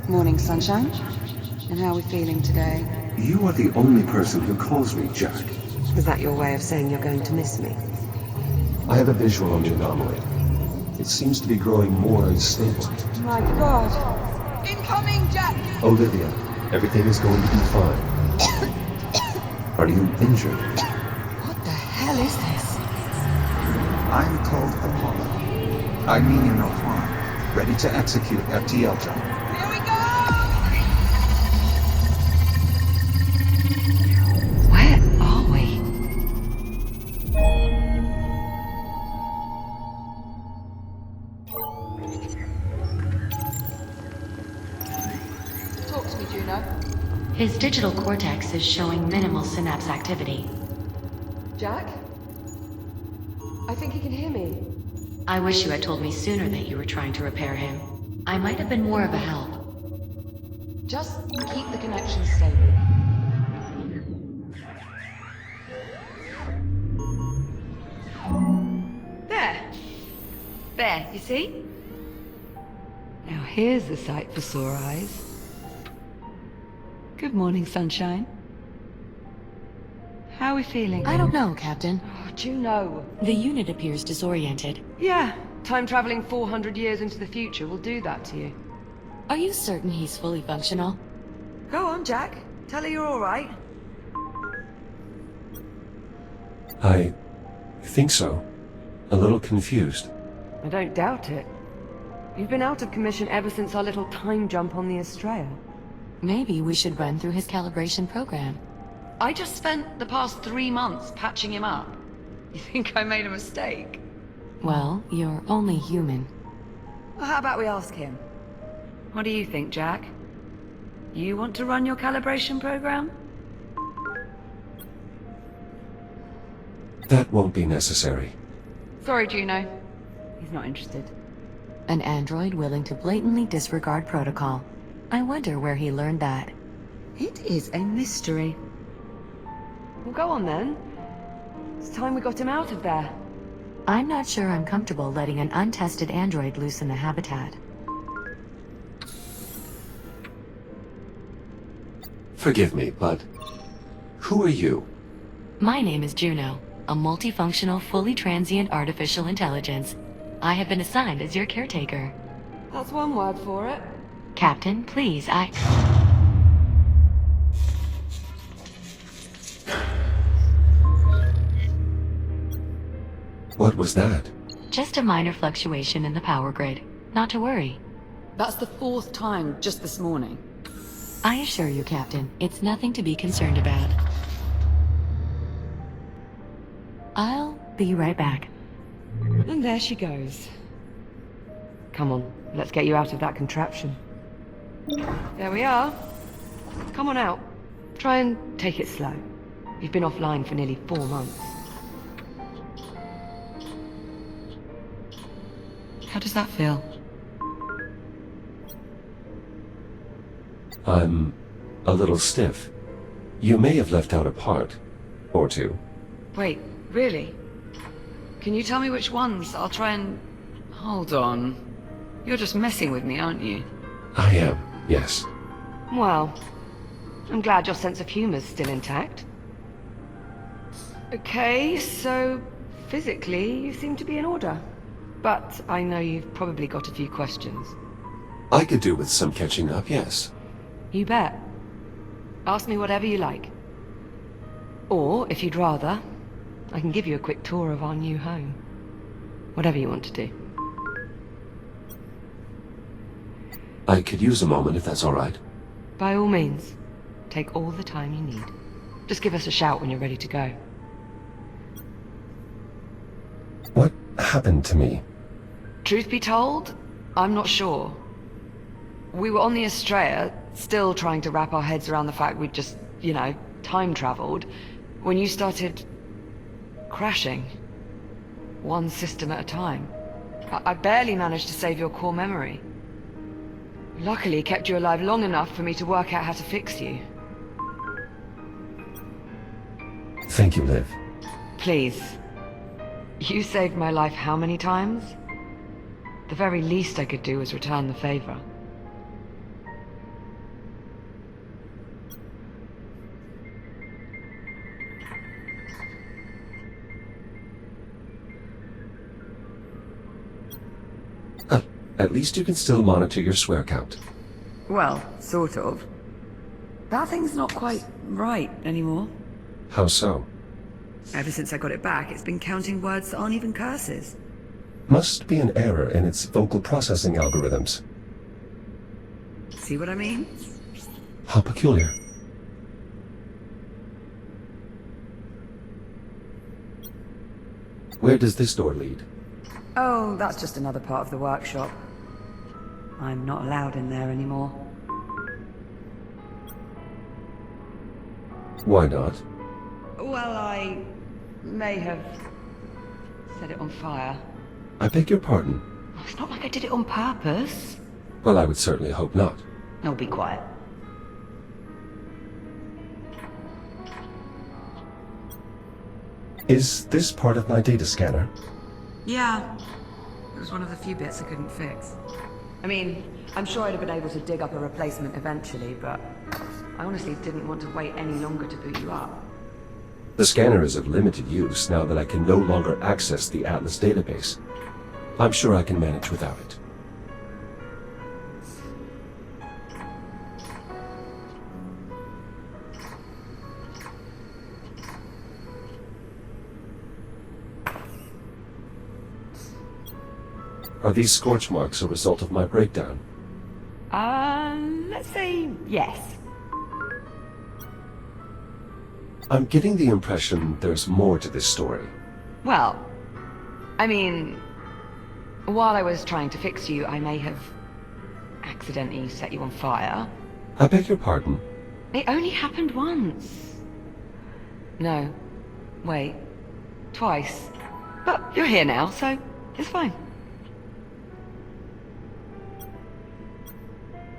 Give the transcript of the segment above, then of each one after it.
Morning, sunshine. And how are we feeling today? You are the only person who calls me Jack. Is that your way of saying you're going to miss me? I have a visual on the anomaly. It seems to be growing more unstable. My God. Incoming, Jack! Olivia, everything is going to be fine. Are you injured? What the hell is this? I'm called Apollo. I mean you no harm. Ready to execute FTL job. Here we go! Where are we? Talk to me, Juno. His digital cortex is showing minimal synapse activity. Jack? I think he can hear me. I wish you had told me sooner that you were trying to repair him. I might have been more of a help. Just keep the connection stable. There, you see? Now here's the sight for sore eyes. Good morning, sunshine. How are we feeling? I don't know, Captain. Oh, Juno. The unit appears disoriented. Yeah, time traveling 400 years into the future will do that to you. Are you certain he's fully functional? Go on, Jack. Tell her you're all right. I think so. A little confused. I don't doubt it. You've been out of commission ever since our little time jump on the Estrella. Maybe we should run through his calibration program. I just spent the past 3 months patching him up. You think I made a mistake? Well, you're only human. Well, how about we ask him? What do you think, Jack? You want to run your calibration program? That won't be necessary. Sorry, Juno. He's not interested. An android willing to blatantly disregard protocol. I wonder where he learned that. It is a mystery. Well, go on then. It's time we got him out of there. I'm not sure I'm comfortable letting an untested android loose in the habitat. Forgive me, but who are you? My name is Juno, a multifunctional, fully transient artificial intelligence. I have been assigned as your caretaker. That's one word for it. Captain, please, What was that? Just a minor fluctuation in the power grid. Not to worry. That's the 4th time just this morning. I assure you, Captain, it's nothing to be concerned about. I'll be right back. And there she goes. Come on, let's get you out of that contraption. There we are. Come on out. Try and take it slow. You've been offline for nearly 4 months. How does that feel? I'm a little stiff. You may have left out a part. Or two. Wait, really? Can you tell me which ones? I'll try and... Hold on. You're just messing with me, aren't you? I am, yes. Well, I'm glad your sense of humor's still intact. Okay, so physically you seem to be in order. But I know you've probably got a few questions. I could do with some catching up, yes. You bet. Ask me whatever you like. Or, if you'd rather, I can give you a quick tour of our new home. Whatever you want to do. I could use a moment if that's all right. By all means, take all the time you need. Just give us a shout when you're ready to go. What happened to me? Truth be told, I'm not sure. We were on the Estrella, still trying to wrap our heads around the fact we'd just, time traveled, when you started crashing. One system at a time. I barely managed to save your core memory. Luckily, it kept you alive long enough for me to work out how to fix you. Thank you, Liv. Please. You saved my life how many times? The very least I could do was return the favor. At least you can still monitor your swear count. Well, sort of. That thing's not quite right anymore. How so? Ever since I got it back, it's been counting words that aren't even curses. Must be an error in its vocal processing algorithms. See what I mean? How peculiar. Where does this door lead? Oh, that's just another part of the workshop. I'm not allowed in there anymore. Why not? Well, I may have set it on fire. I beg your pardon. It's not like I did it on purpose. Well, I would certainly hope not. Oh, be quiet. Is this part of my data scanner? Yeah. It was one of the few bits I couldn't fix. I mean, I'm sure I'd have been able to dig up a replacement eventually, but I honestly didn't want to wait any longer to boot you up. The scanner is of limited use now that I can no longer access the Atlas database. I'm sure I can manage without it. Are these scorch marks a result of my breakdown? Let's say yes. I'm getting the impression there's more to this story. Well, I mean, while I was trying to fix you, I may have accidentally set you on fire. I beg your pardon? It only happened once. No. Wait. Twice. But you're here now, so it's fine.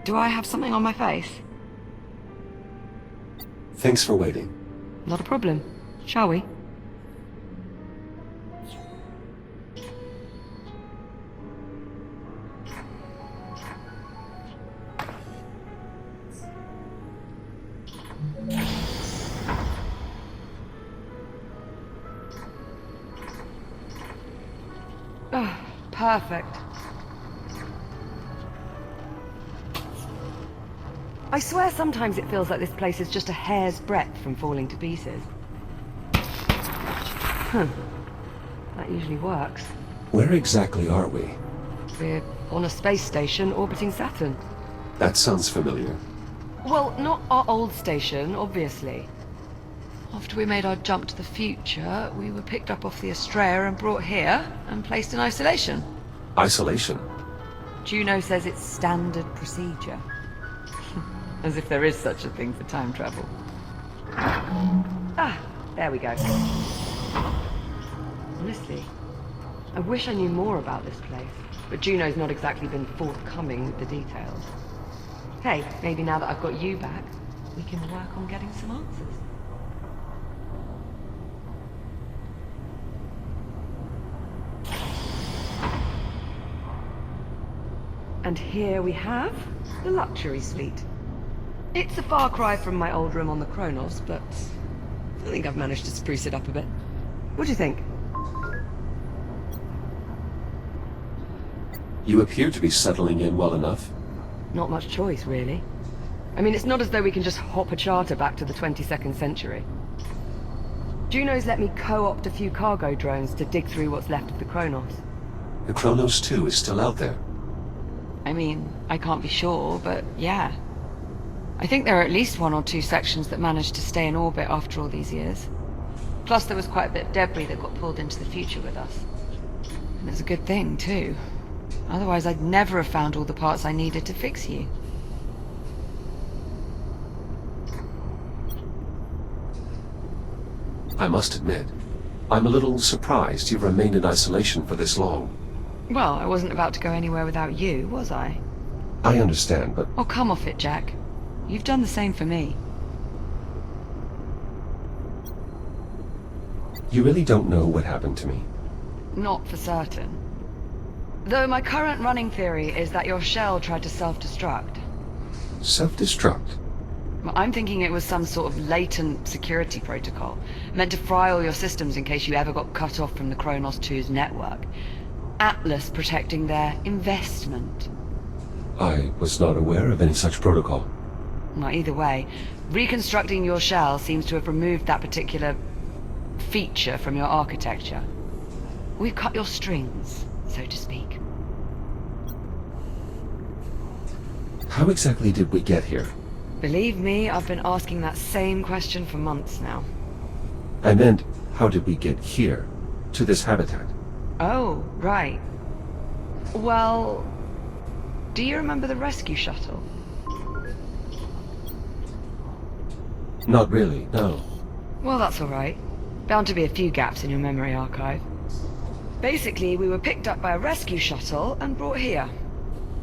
Do I have something on my face? Thanks for waiting. Not a problem. Shall we? Oh, perfect. I swear sometimes it feels like this place is just a hair's breadth from falling to pieces. That usually works. Where exactly are we? We're on a space station orbiting Saturn. That sounds familiar. Well, not our old station, obviously. After we made our jump to the future, we were picked up off the Astrea and brought here and placed in isolation. Isolation? Juno says it's standard procedure. As if there is such a thing for time travel. Ah, there we go. Honestly, I wish I knew more about this place, but Juno's not exactly been forthcoming with the details. Hey, maybe now that I've got you back, we can work on getting some answers. And here we have the luxury suite. It's a far cry from my old room on the Kronos, but I think I've managed to spruce it up a bit. What do you think? You appear to be settling in well enough. Not much choice, really. I mean, it's not as though we can just hop a charter back to the 22nd century. Juno's let me co-opt a few cargo drones to dig through what's left of the Kronos. The Kronos 2 is still out there. I mean, I can't be sure, but yeah. I think there are at least 1 or 2 sections that managed to stay in orbit after all these years. Plus there was quite a bit of debris that got pulled into the future with us. And it's a good thing, too. Otherwise I'd never have found all the parts I needed to fix you. I must admit, I'm a little surprised you've remained in isolation for this long. Well, I wasn't about to go anywhere without you, was I? I understand, but Oh, come off it, Jack. You've done the same for me. you really don't know what happened to me. Not for certain. Though my current running theory is that your shell tried to self-destruct. Self-destruct? Well, I'm thinking it was some sort of latent security protocol, meant to fry all your systems in case you ever got cut off from the Kronos 2's network. Atlas protecting their investment. I was not aware of any such protocol. Well, either way, reconstructing your shell seems to have removed that particular feature from your architecture. We've cut your strings, so to speak. How exactly did we get here? Believe me, I've been asking that same question for months now. I meant, how did we get here? To this habitat? Oh, right. Well, do you remember the rescue shuttle? Not really, no. Well, that's all right. Bound to be a few gaps in your memory archive. Basically, we were picked up by a rescue shuttle and brought here.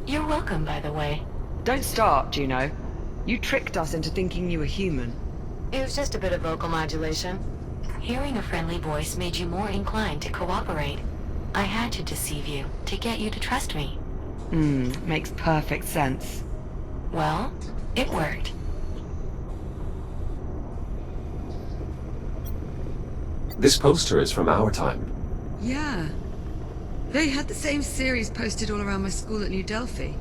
You're welcome, by the way. Don't start, Juno. You tricked us into thinking you were human. It was just a bit of vocal modulation. Hearing a friendly voice made you more inclined to cooperate. I had to deceive you, to get you to trust me. Makes perfect sense. Well, it worked. This poster is from our time. Yeah. They had the same series posted all around my school at New Delphi.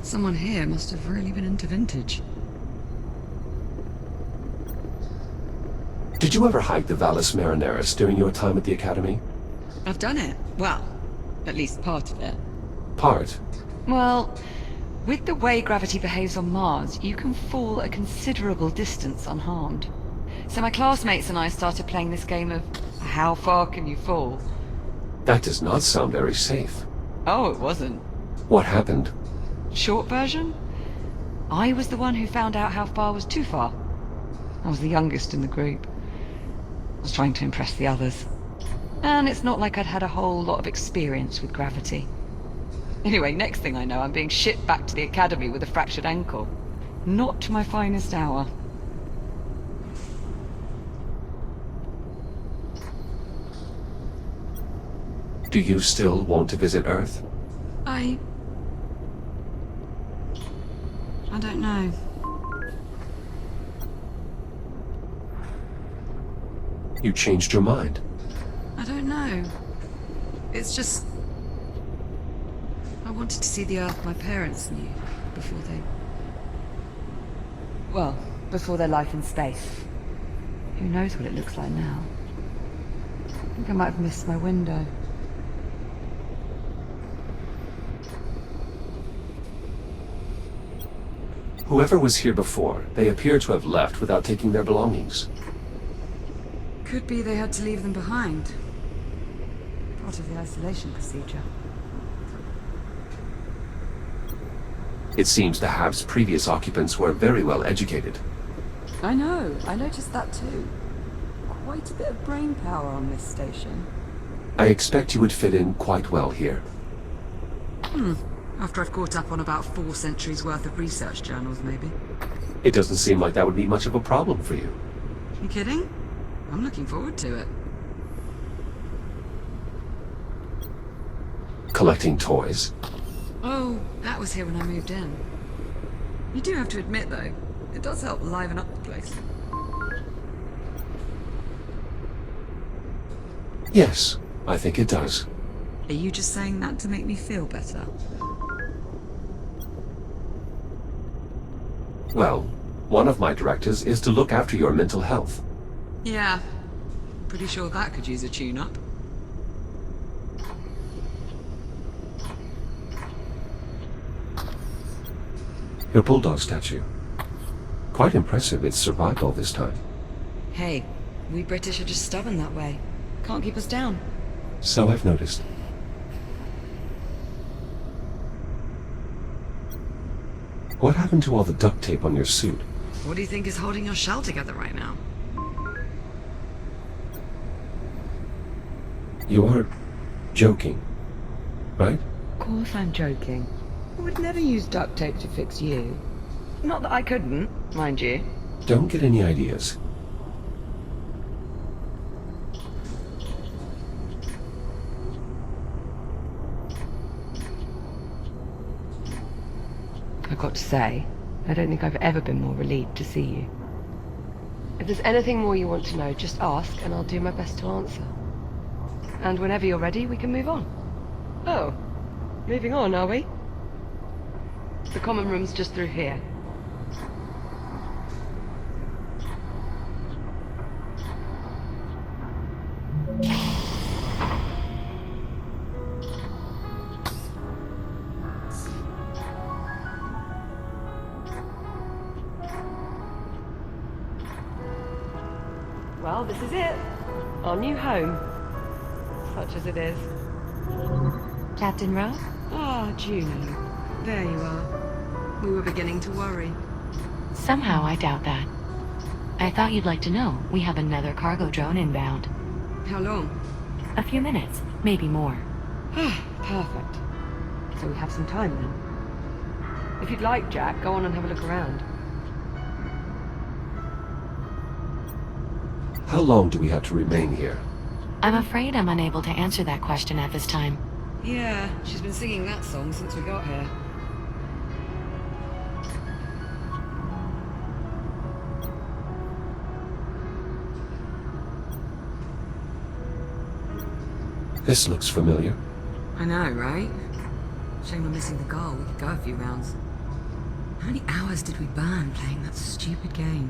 Someone here must have really been into vintage. Did you ever hike the Valles Marineris during your time at the Academy? I've done it. Well, at least part of it. Part? Well, with the way gravity behaves on Mars, you can fall a considerable distance unharmed. So my classmates and I started playing this game of how far can you fall? That does not sound very safe. Oh, it wasn't. What happened? Short version? I was the one who found out how far was too far. I was the youngest in the group. I was trying to impress the others. And it's not like I'd had a whole lot of experience with gravity. Anyway, next thing I know, I'm being shipped back to the academy with a fractured ankle. Not my finest hour. Do you still want to visit Earth? I don't know. You changed your mind. I don't know. It's just... I wanted to see the Earth my parents knew before they... Well, before their life in space. Who knows what it looks like now? I think I might have missed my window. Whoever was here before, they appear to have left without taking their belongings. Could be they had to leave them behind. Part of the isolation procedure. It seems the Hab's previous occupants were very well educated. I know, I noticed that too. Quite a bit of brain power on this station. I expect you would fit in quite well here. After I've caught up on about 4 centuries worth of research journals, maybe. It doesn't seem like that would be much of a problem for you. You kidding? I'm looking forward to it. Collecting toys. Oh, that was here when I moved in. You do have to admit, though, it does help liven up the place. Yes, I think it does. Are you just saying that to make me feel better? Well, one of my directives is to look after your mental health. Yeah. Pretty sure that could use a tune-up. Your Bulldog statue. Quite impressive it's survived all this time. Hey, we British are just stubborn that way. Can't keep us down. So I've noticed. What happened to all the duct tape on your suit? What do you think is holding your shell together right now? You are joking, right? Of course I'm joking. I would never use duct tape to fix you. Not that I couldn't, mind you. Don't get any ideas. I've got to say, I don't think I've ever been more relieved to see you. If there's anything more you want to know, just ask and I'll do my best to answer. And whenever you're ready, we can move on. Oh, moving on, are we? The common room's just through here. Well, this is it. Our new home. Such as it is. Captain Rowe? Ah, Juno. There you are. We were beginning to worry. Somehow I doubt that. I thought you'd like to know we have another cargo drone inbound. How long? A few minutes, maybe more. Perfect. So we have some time then. If you'd like, Jack, go on and have a look around. How long do we have to remain here? I'm afraid I'm unable to answer that question at this time. Yeah, she's been singing that song since we got here. This looks familiar. I know, right? Shame we're missing the goal. We could go a few rounds. How many hours did we burn playing that stupid game?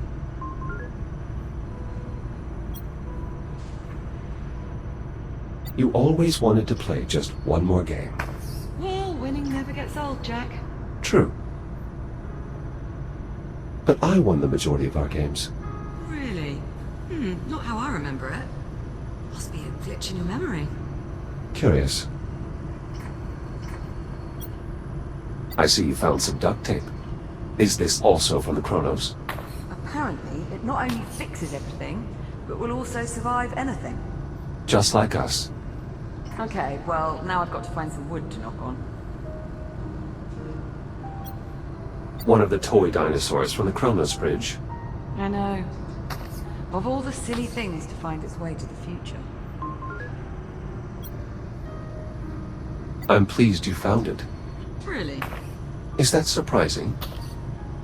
You always wanted to play just one more game. Well, winning never gets old, Jack. True. But I won the majority of our games. Really? Not how I remember it. Must be a glitch in your memory. Curious. I see you found some duct tape. Is this also from the Kronos? Apparently, it not only fixes everything, but will also survive anything. Just like us. Okay, well, now I've got to find some wood to knock on. One of the toy dinosaurs from the Kronos bridge. I know. Of all the silly things to find its way to the future. I'm pleased you found it. Really? Is that surprising?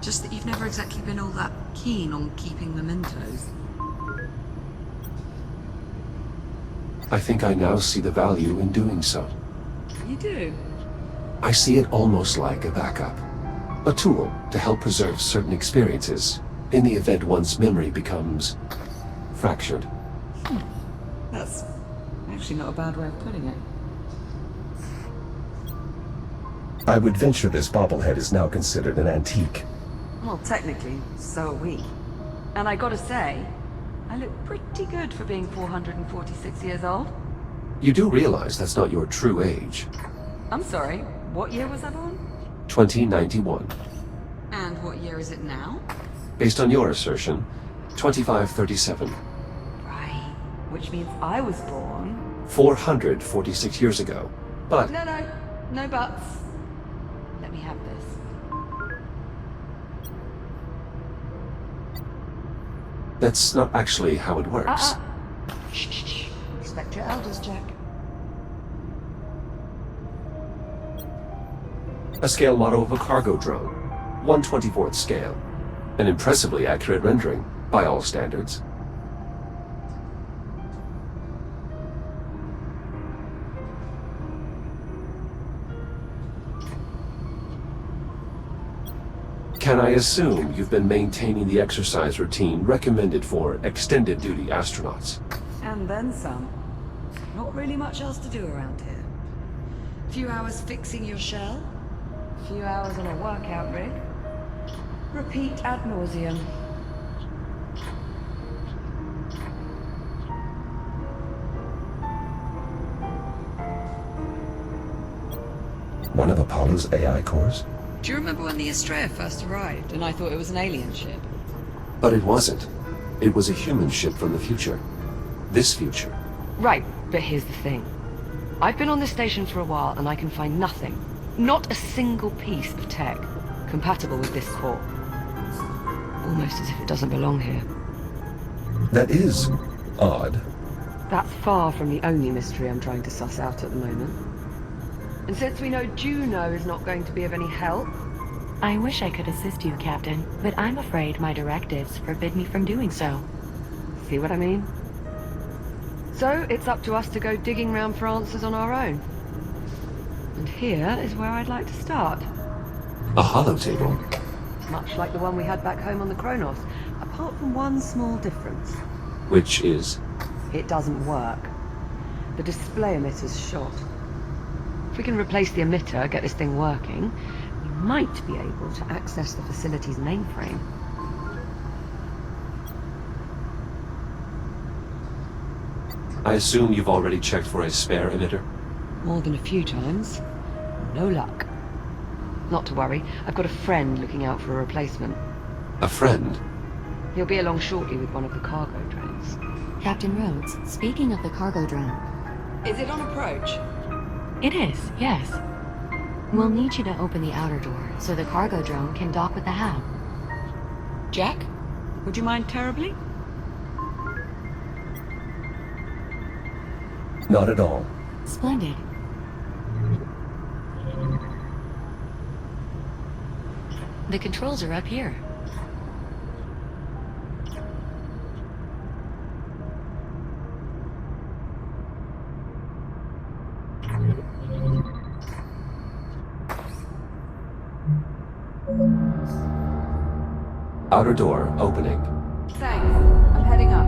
Just that you've never exactly been all that keen on keeping mementos. I think I now see the value in doing so. You do? I see it almost like a backup. A tool to help preserve certain experiences in the event one's memory becomes fractured. That's actually not a bad way of putting it. I would venture this bobblehead is now considered an antique. Well, technically, so are we. And I gotta say, I look pretty good for being 446 years old. You do realize that's not your true age. I'm sorry, what year was I born? 2091. And what year is it now? Based on your assertion, 2537. Right, which means I was born... 446 years ago. But No buts. Let me have this. that's not actually how it works. Shh. Respect your elders, Jack. A scale model of a cargo drone. 1/24th scale. An impressively accurate rendering, by all standards. Can I assume you've been maintaining the exercise routine recommended for extended duty astronauts? And then some. Not really much else to do around here. A few hours fixing your shell. A few hours on a workout rig. Repeat ad nauseum. One of Apollo's AI cores? Do you remember when the Estrella first arrived and I thought it was an alien ship? But it wasn't. It was a human ship from the future. This future. Right, but here's the thing. I've been on this station for a while and I can find nothing, not a single piece of tech, compatible with this core. Almost as if it doesn't belong here. That is odd. That's far from the only mystery I'm trying to suss out at the moment. And since we know Juno is not going to be of any help... I wish I could assist you, Captain, but I'm afraid my directives forbid me from doing so. See what I mean? So, it's up to us to go digging round for answers on our own. And here is where I'd like to start. A holotable. Much like the one we had back home on the Kronos, apart from one small difference. Which is? It doesn't work. The display emitter's shot. If we can replace the emitter, get this thing working, we might be able to access the facility's mainframe. I assume you've already checked for a spare emitter? More than a few times. No luck. Not to worry, I've got a friend looking out for a replacement. A friend? He'll be along shortly with one of the cargo drones. Captain Rhodes, speaking of the cargo drone... Is it on approach? It is, yes. We'll need you to open the outer door so the cargo drone can dock with the hab. Jack? Would you mind terribly? Not at all. Splendid. The controls are up here. Outer door opening. Thanks. I'm heading up.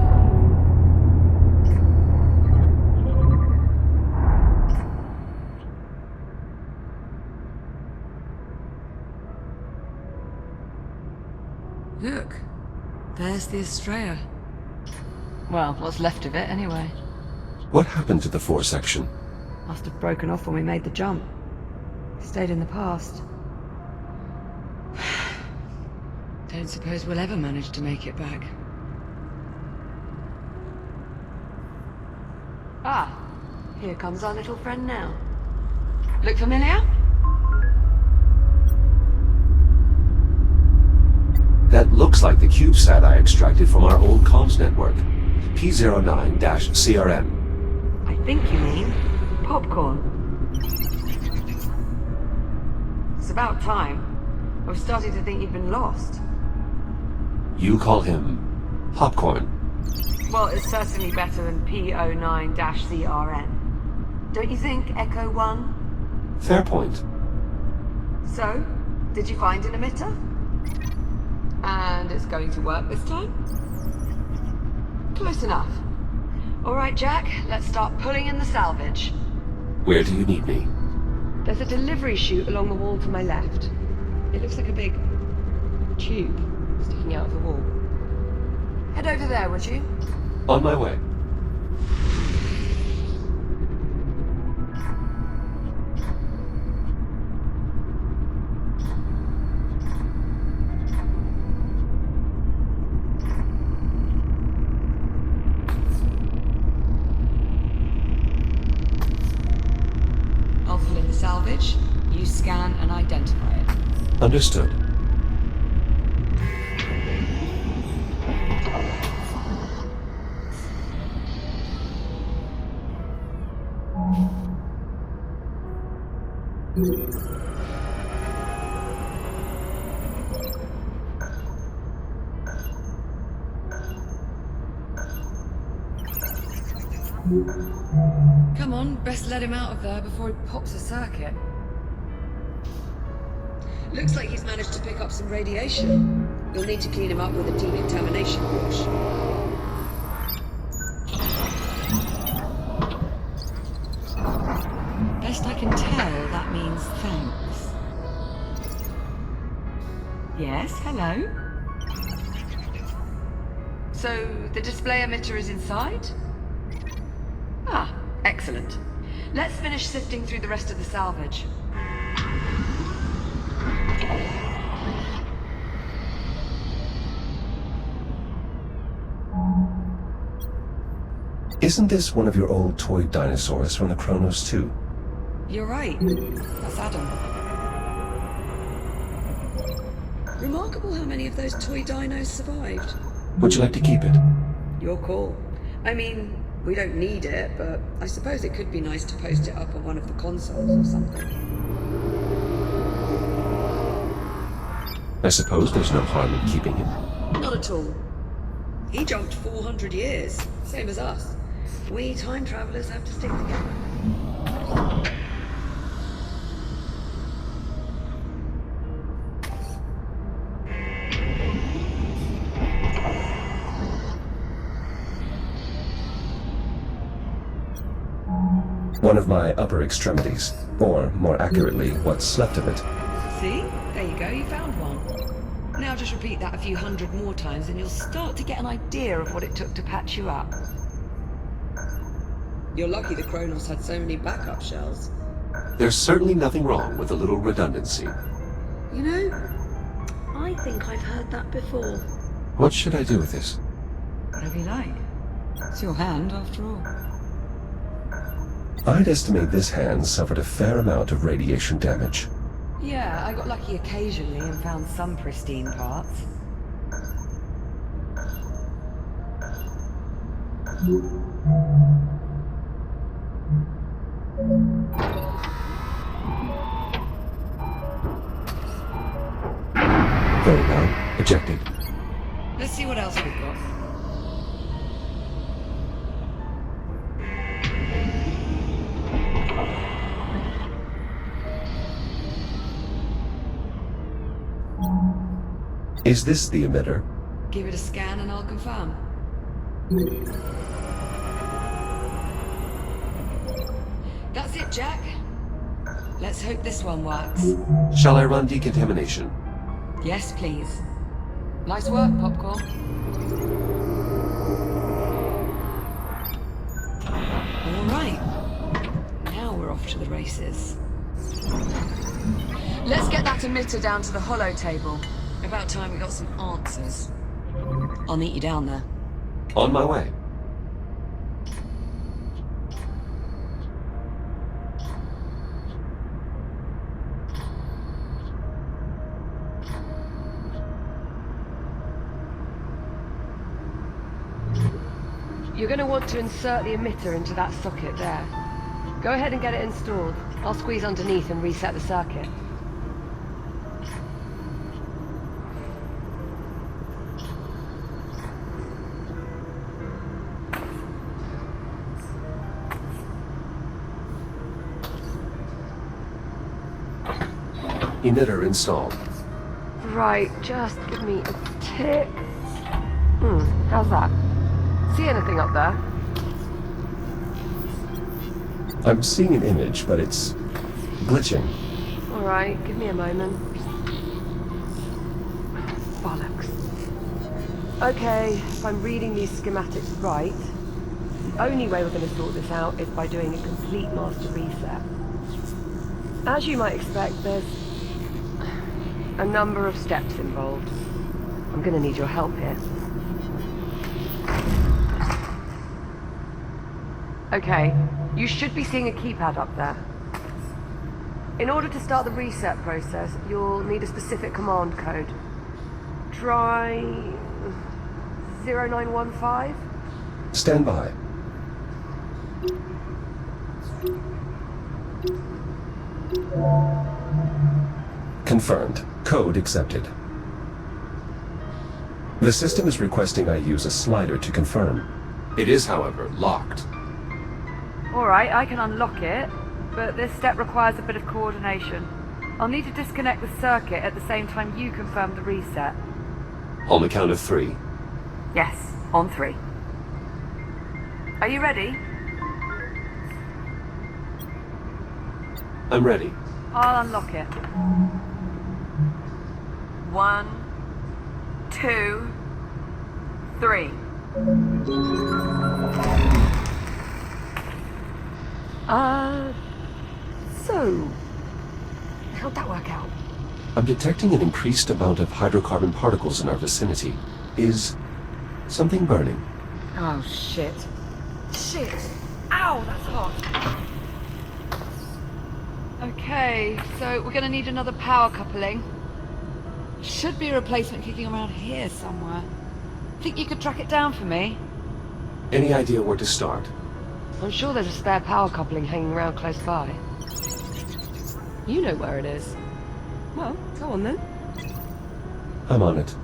Look, there's the Estrella. Well, what's left of it anyway. What happened to the 4 section? Must have broken off when we made the jump. Stayed in the past. Don't suppose we'll ever manage to make it back. Ah, here comes our little friend now. Look familiar? That looks like the CubeSat I extracted from our old comms network. P09-CRN. I think you mean popcorn. It's about time. I was starting to think you'd been lost. You call him Popcorn. Well, it's certainly better than P09-CRN. Don't you think, Echo 1? Fair point. So, did you find an emitter? And it's going to work this time? Close enough. All right, Jack, let's start pulling in the salvage. Where do you need me? There's a delivery chute along the wall to my left. It looks like a big tube sticking out of the wall. Head over there, would you? On my way. I'll fill in the salvage. You scan and identify it. Understood. Come on, best let him out of there before he pops a circuit. Looks like he's managed to pick up some radiation. You'll need to clean him up with a decontamination wash. Best I can tell, that means thanks. Yes, hello? So, the display emitter is inside? Ah, excellent. Let's finish sifting through the rest of the salvage. Isn't this one of your old toy dinosaurs from the Kronos too? You're right. That's Adam. Remarkable how many of those toy dinos survived. Would you like to keep it? Your call. I mean, we don't need it, but I suppose it could be nice to post it up on one of the consoles or something. I suppose there's no harm in keeping him. Not at all. He jumped 400 years, same as us. We time travelers have to stick together. One of my upper extremities, or more accurately, what's left of it. See? There you go, you found one. Now just repeat that a few hundred more times and you'll start to get an idea of what it took to patch you up. You're lucky the Kronos had so many backup shells. There's certainly nothing wrong with a little redundancy. You know, I think I've heard that before. What should I do with this? Whatever you like. It's your hand, after all. I'd estimate this hand suffered a fair amount of radiation damage. Yeah, I got lucky occasionally and found some pristine parts. Very well. Ejected. Let's see what else we've got. Is this the emitter? Give it a scan and I'll confirm. That's it, Jack. Let's hope this one works. Shall I run decontamination? Yes, please. Nice work, Popcorn. All right. Now we're off to the races. Let's get that emitter down to the holo table. About time we got some answers. I'll meet you down there. On my way. You're going to want to insert the emitter into that socket there. Go ahead and get it installed. I'll squeeze underneath and reset the circuit. Emitter installed. Right, just give me a tick. How's that? See anything up there? I'm seeing an image, but it's glitching. Alright, give me a moment. Bollocks. Okay, if I'm reading these schematics right, the only way we're going to sort this out is by doing a complete master reset. As you might expect, there's a number of steps involved. I'm going to need your help here. Okay, you should be seeing a keypad up there. In order to start the reset process, you'll need a specific command code. Try 0915? Stand by. Confirmed. Code accepted. The system is requesting I use a slider to confirm. It is, however, locked. Alright, I can unlock it, but this step requires a bit of coordination. I'll need to disconnect the circuit at the same time you confirm the reset. On the count of 3. Yes, on 3. Are you ready? I'm ready. I'll unlock it. 1, 2, 3. So... how'd that work out? I'm detecting an increased amount of hydrocarbon particles in our vicinity. Is something burning? Oh, shit. Shit! Ow, that's hot. Okay, so we're gonna need another power coupling. Should be a replacement kicking around here somewhere. Think you could track it down for me? Any idea where to start? I'm sure there's a spare power coupling hanging around close by. You know where it is. Well, go on then. I'm on it.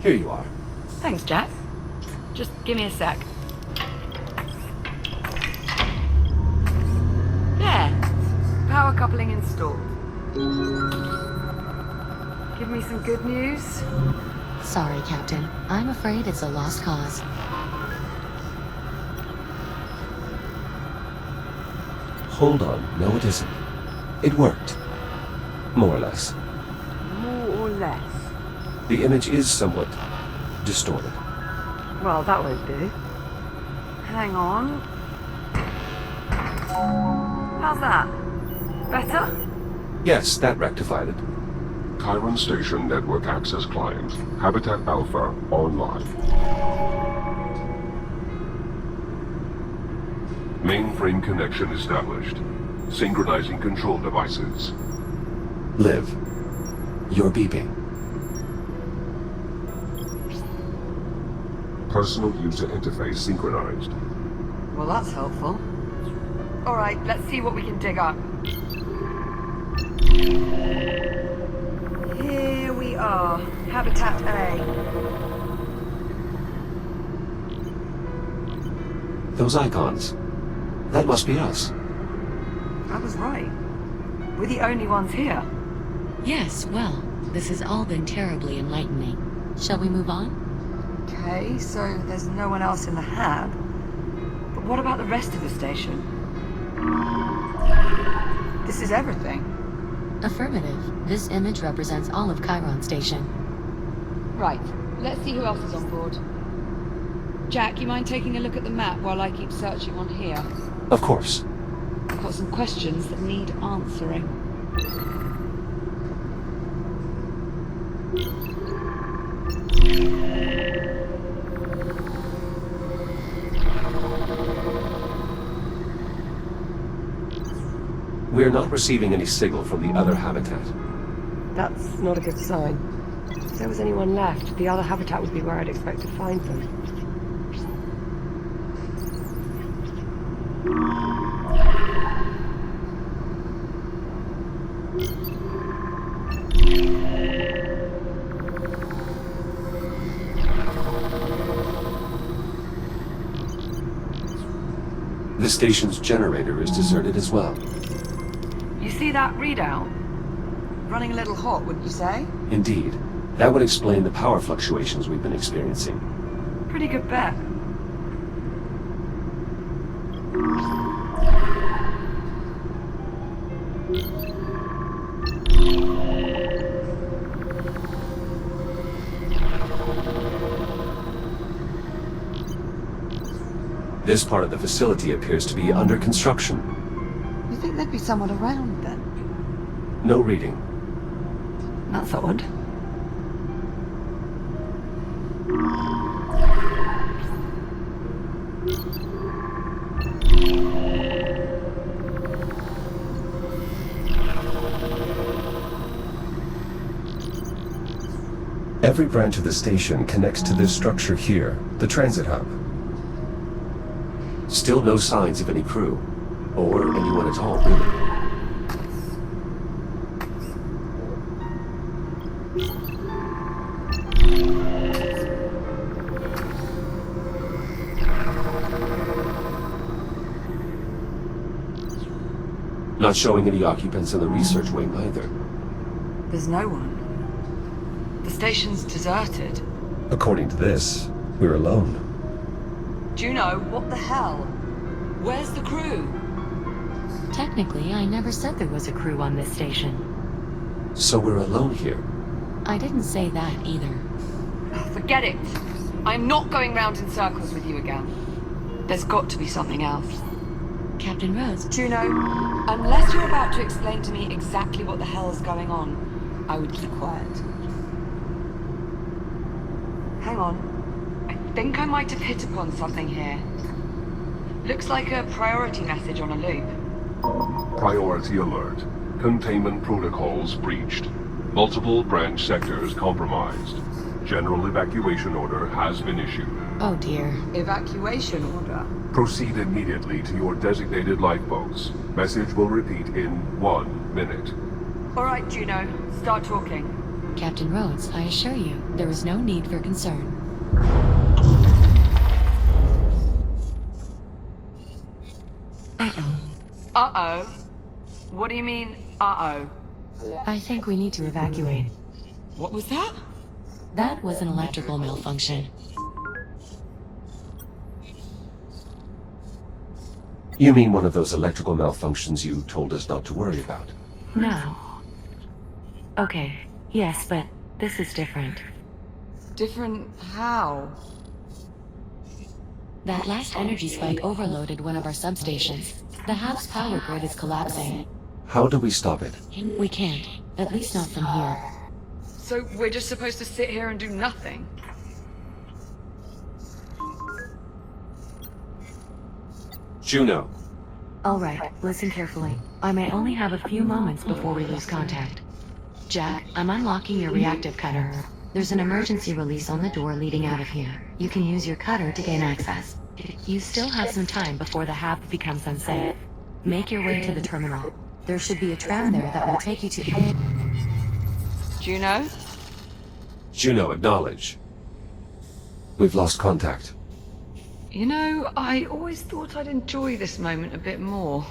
Here you are. Thanks, Jack. Just give me a sec. There. Power coupling installed. Give me some good news. Sorry, Captain. I'm afraid it's a lost cause. Hold on. No, it isn't. It worked. More or less. More or less. The image is somewhat distorted. Well, that won't do. Hang on. How's that? Better? Yes, that rectified it. Chiron Station Network Access Client, Habitat Alpha, online. Mainframe connection established. Synchronizing control devices. Liv, you're beeping. Personal user interface synchronized. Well, that's helpful. Alright, let's see what we can dig up. Here we are. Habitat A. Those icons. That must be us. I was right. We're the only ones here. Yes, well, this has all been terribly enlightening. Shall we move on? Okay, so there's no one else in the hab. But what about the rest of the station? This is everything. Affirmative. This image represents all of Chiron Station. Right, let's see who else is on board. Jack, you mind taking a look at the map while I keep searching on here? Of course. I've got some questions that need answering. We're not receiving any signal from the other habitat. That's not a good sign. If there was anyone left, the other habitat would be where I'd expect to find them. The station's generator is deserted as well. You see that readout? Running a little hot, wouldn't you say? Indeed. That would explain the power fluctuations we've been experiencing. Pretty good bet. This part of the facility appears to be under construction. You think there'd be someone around then? No reading. That's odd. Every branch of the station connects to this structure here, the transit hub. Still no signs of any crew, or anyone at all, really. Not showing any occupants in the research wing either. There's no one. The station's deserted. According to this, we're alone. Juno, what the hell? Where's the crew? Technically, I never said there was a crew on this station. So we're alone here. I didn't say that either. Forget it. I'm not going round in circles with you again. There's got to be something else. Captain Rhodes, Juno, unless you're about to explain to me exactly what the hell's going on, I would keep quiet. Hang on. I think I might have hit upon something here. Looks like a priority message on a loop. Priority alert. Containment protocols breached. Multiple branch sectors compromised. General evacuation order has been issued. oh dear. Evacuation order. Proceed immediately to your designated lifeboats. Message will repeat in 1 minute. All right, Juno, start talking. Captain Rhodes, I assure you, there is no need for concern. Uh-oh. What do you mean, uh-oh? I think we need to evacuate. What was that? That was an electrical malfunction. You mean one of those electrical malfunctions you told us not to worry about? No. Okay, yes, but this is different. Different how? That last energy spike overloaded one of our substations. The house power grid is collapsing. How do we stop it? We can't, at least not from here. So we're just supposed to sit here and do nothing? Juno. All right, listen carefully. I may only have a few moments before we lose contact. Jack, I'm unlocking your reactive cutter. There's an emergency release on the door leading out of here. You can use your cutter to gain access. You still have some time before the hab becomes unsafe. Make your way to the terminal. There should be a tram there that will take you to... Juno? Juno, acknowledge. We've lost contact. You know, I always thought I'd enjoy this moment a bit more.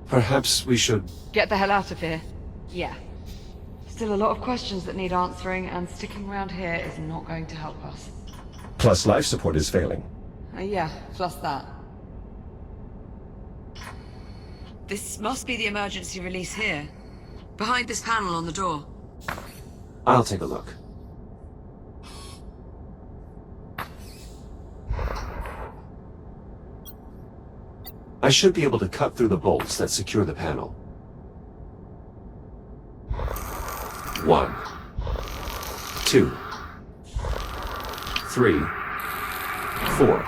Perhaps we should... Get the hell out of here. Yeah. Still a lot of questions that need answering, and sticking around here is not going to help us. Plus life support is failing. Yeah, plus that. This must be the emergency release here. Behind this panel on the door. I'll take a look. I should be able to cut through the bolts that secure the panel. 1, 2, 3, 4.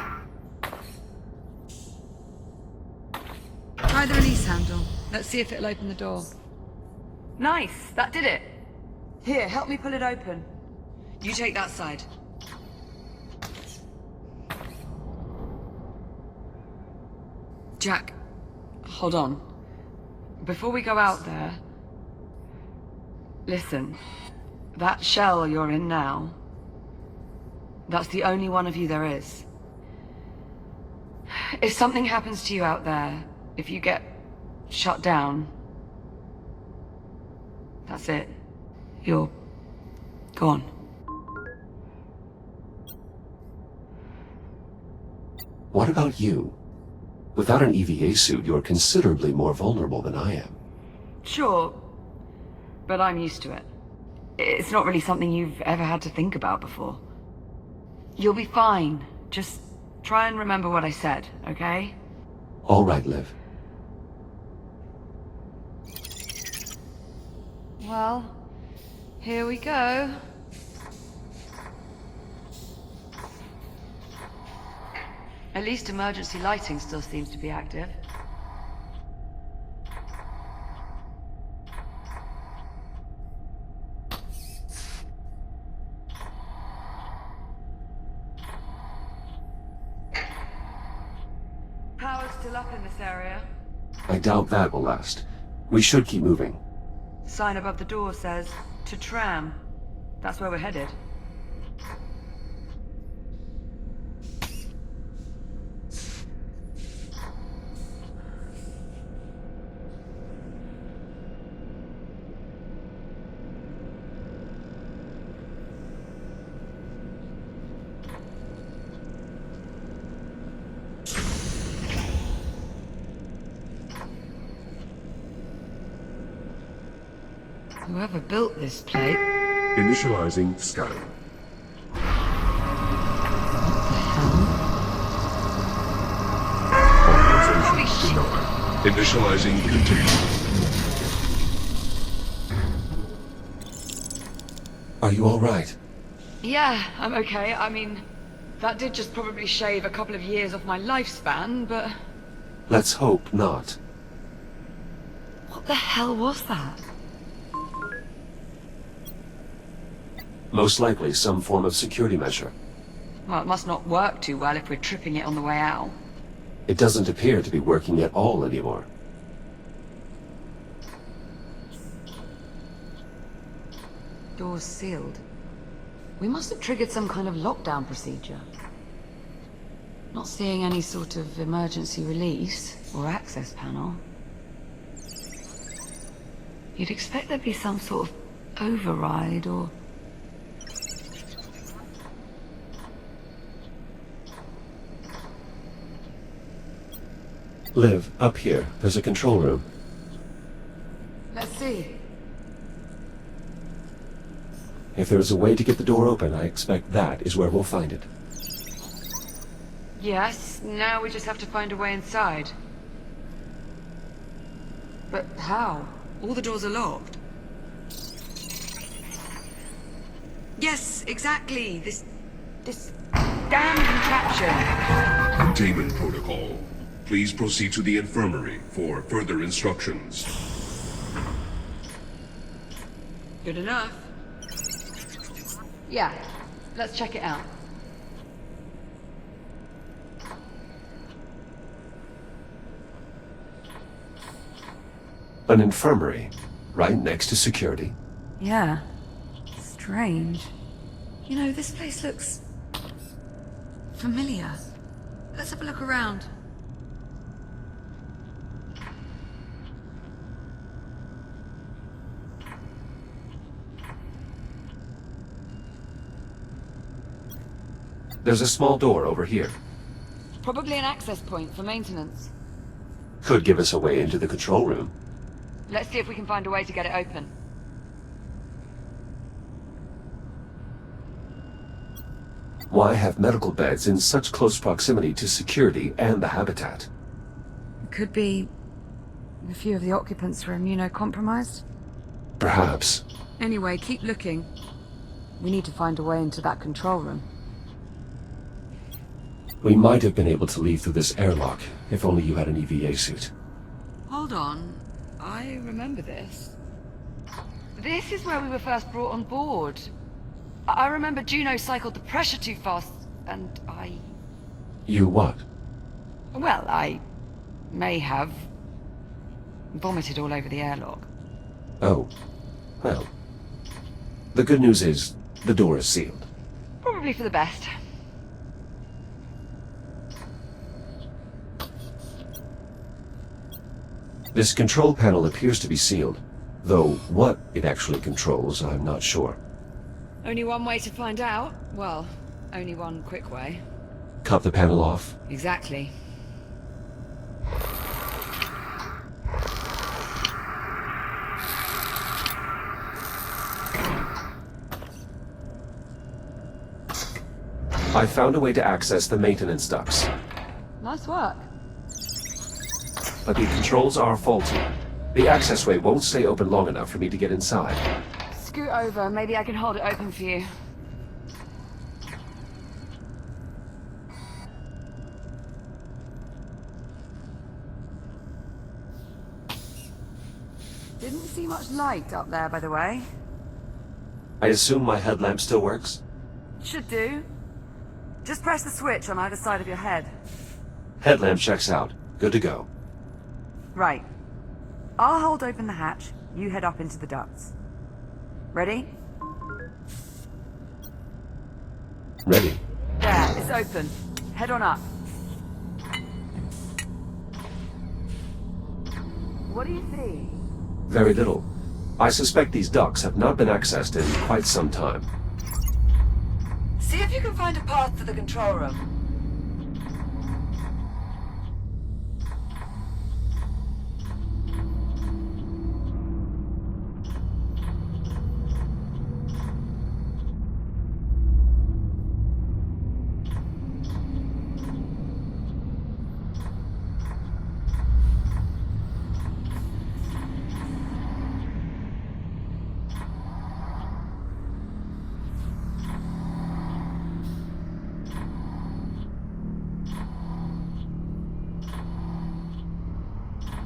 Try the release handle. Let's see if it'll open the door. Nice! That did it! Here, help me pull it open. You take that side. Jack, hold on. Before we go out there... Listen. That shell you're in now... That's the only one of you there is. If something happens to you out there, if you get shut down... That's it. You're... gone. What about you? Without an EVA suit, you're considerably more vulnerable than I am. Sure, but I'm used to it. It's not really something you've ever had to think about before. You'll be fine. Just try and remember what I said, okay? All right, Liv. Well, here we go. At least emergency lighting still seems to be active. Power's still up in this area. I doubt that will last. We should keep moving. Sign above the door says, to Tram. That's where we're headed. Whoever built this plate... Initializing scan. Authorization denied. Initializing containment. Are you all right? Yeah, I'm okay. I mean, that did just probably shave a couple of years off my lifespan, but... Let's hope not. What the hell was that? Most likely some form of security measure. Well, it must not work too well if we're tripping it on the way out. It doesn't appear to be working at all anymore. Doors sealed. We must have triggered some kind of lockdown procedure. Not seeing any sort of emergency release or access panel. You'd expect there'd be some sort of override or... Liv, up here. There's a control room. Let's see. If there is a way to get the door open, I expect that is where we'll find it. Yes, now we just have to find a way inside. But how? All the doors are locked. Yes, exactly. This damn contraption. Containment protocol. Please proceed to the infirmary for further instructions. Good enough. Yeah, let's check it out. An infirmary, right next to security. Yeah. Strange. You know, this place looks... familiar. Let's have a look around. There's a small door over here. Probably an access point for maintenance. Could give us a way into the control room. Let's see if we can find a way to get it open. Why have medical beds in such close proximity to security and the habitat? Could be... a few of the occupants were immunocompromised. Perhaps. Anyway, keep looking. We need to find a way into that control room. We might have been able to leave through this airlock, if only you had an EVA suit. Hold on. I remember this. This is where we were first brought on board. I remember Juno cycled the pressure too fast, and I... You what? Well, I may have vomited all over the airlock. Oh. Well. The good news is, the door is sealed. Probably for the best. This control panel appears to be sealed, though what it actually controls, I'm not sure. Only one way to find out. Well, only one quick way. Cut the panel off. Exactly. I found a way to access the maintenance ducts, Nice work. but the controls are faulty. The accessway won't stay open long enough for me to get inside. Scoot over. Maybe I can hold it open for you. Didn't see much light up there, by the way. I assume my headlamp still works? Should do. Just press the switch on either side of your head. Headlamp checks out. Good to go. Right. I'll hold open the hatch. You head up into the ducts. Ready? Ready. There, it's open. Head on up. What do you see? Very little. I suspect these ducts have not been accessed in quite some time. See if you can find a path to the control room.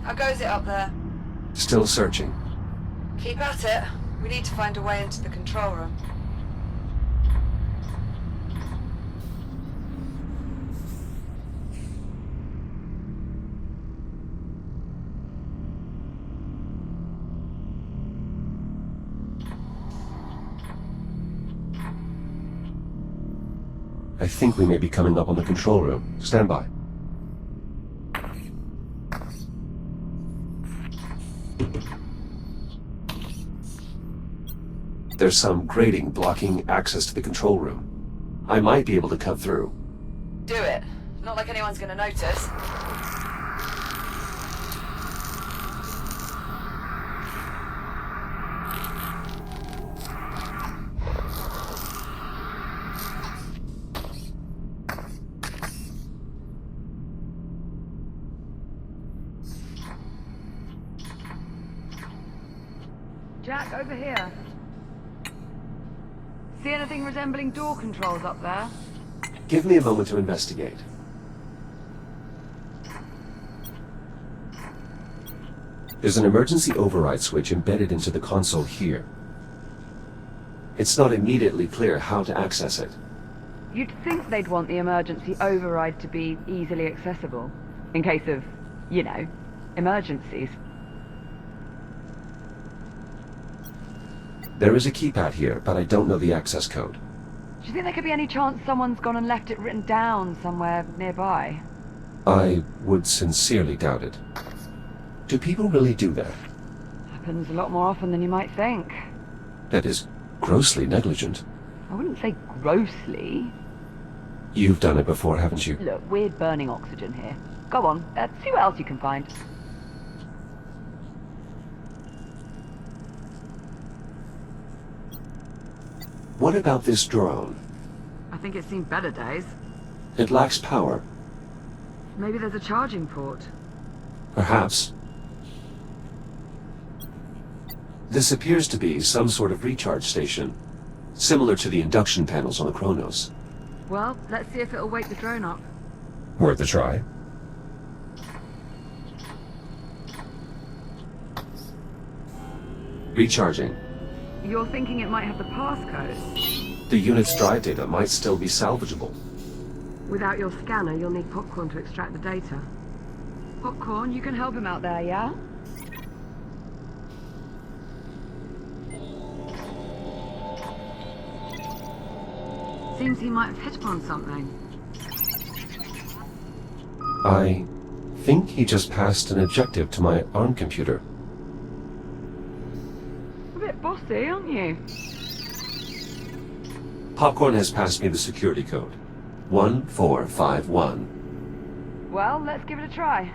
How goes it up there? Still searching. Keep at it. We need to find a way into the control room. I think we may be coming up on the control room. Stand by. There's some grating blocking access to the control room. I might be able to cut through. Do it. Not like anyone's gonna notice. Jack, over here. See anything resembling door controls up there? Give me a moment to investigate. There's an emergency override switch embedded into the console here. It's not immediately clear how to access it. You'd think they'd want the emergency override to be easily accessible, in case of, you know, emergencies. There is a keypad here, but I don't know the access code. Do you think there could be any chance someone's gone and left it written down somewhere nearby? I would sincerely doubt it. Do people really do that? Happens a lot more often than you might think. That is grossly negligent. I wouldn't say grossly. You've done it before, haven't you? Look, we're burning oxygen here. Go on, see what else you can find. What about this drone? I think it's seen better days. It lacks power. Maybe there's a charging port. Perhaps. This appears to be some sort of recharge station, similar to the induction panels on the Kronos. Well, let's see if it'll wake the drone up. Worth a try. Recharging. You're thinking it might have the passcode? The unit's drive data might still be salvageable. Without your scanner, you'll need Popcorn to extract the data. Popcorn, you can help him out there, yeah? Seems he might have hit upon something. I think he just passed an objective to my ARM computer. A bit bossy, aren't you? Popcorn has passed me the security code. 1451. Well, let's give it a try.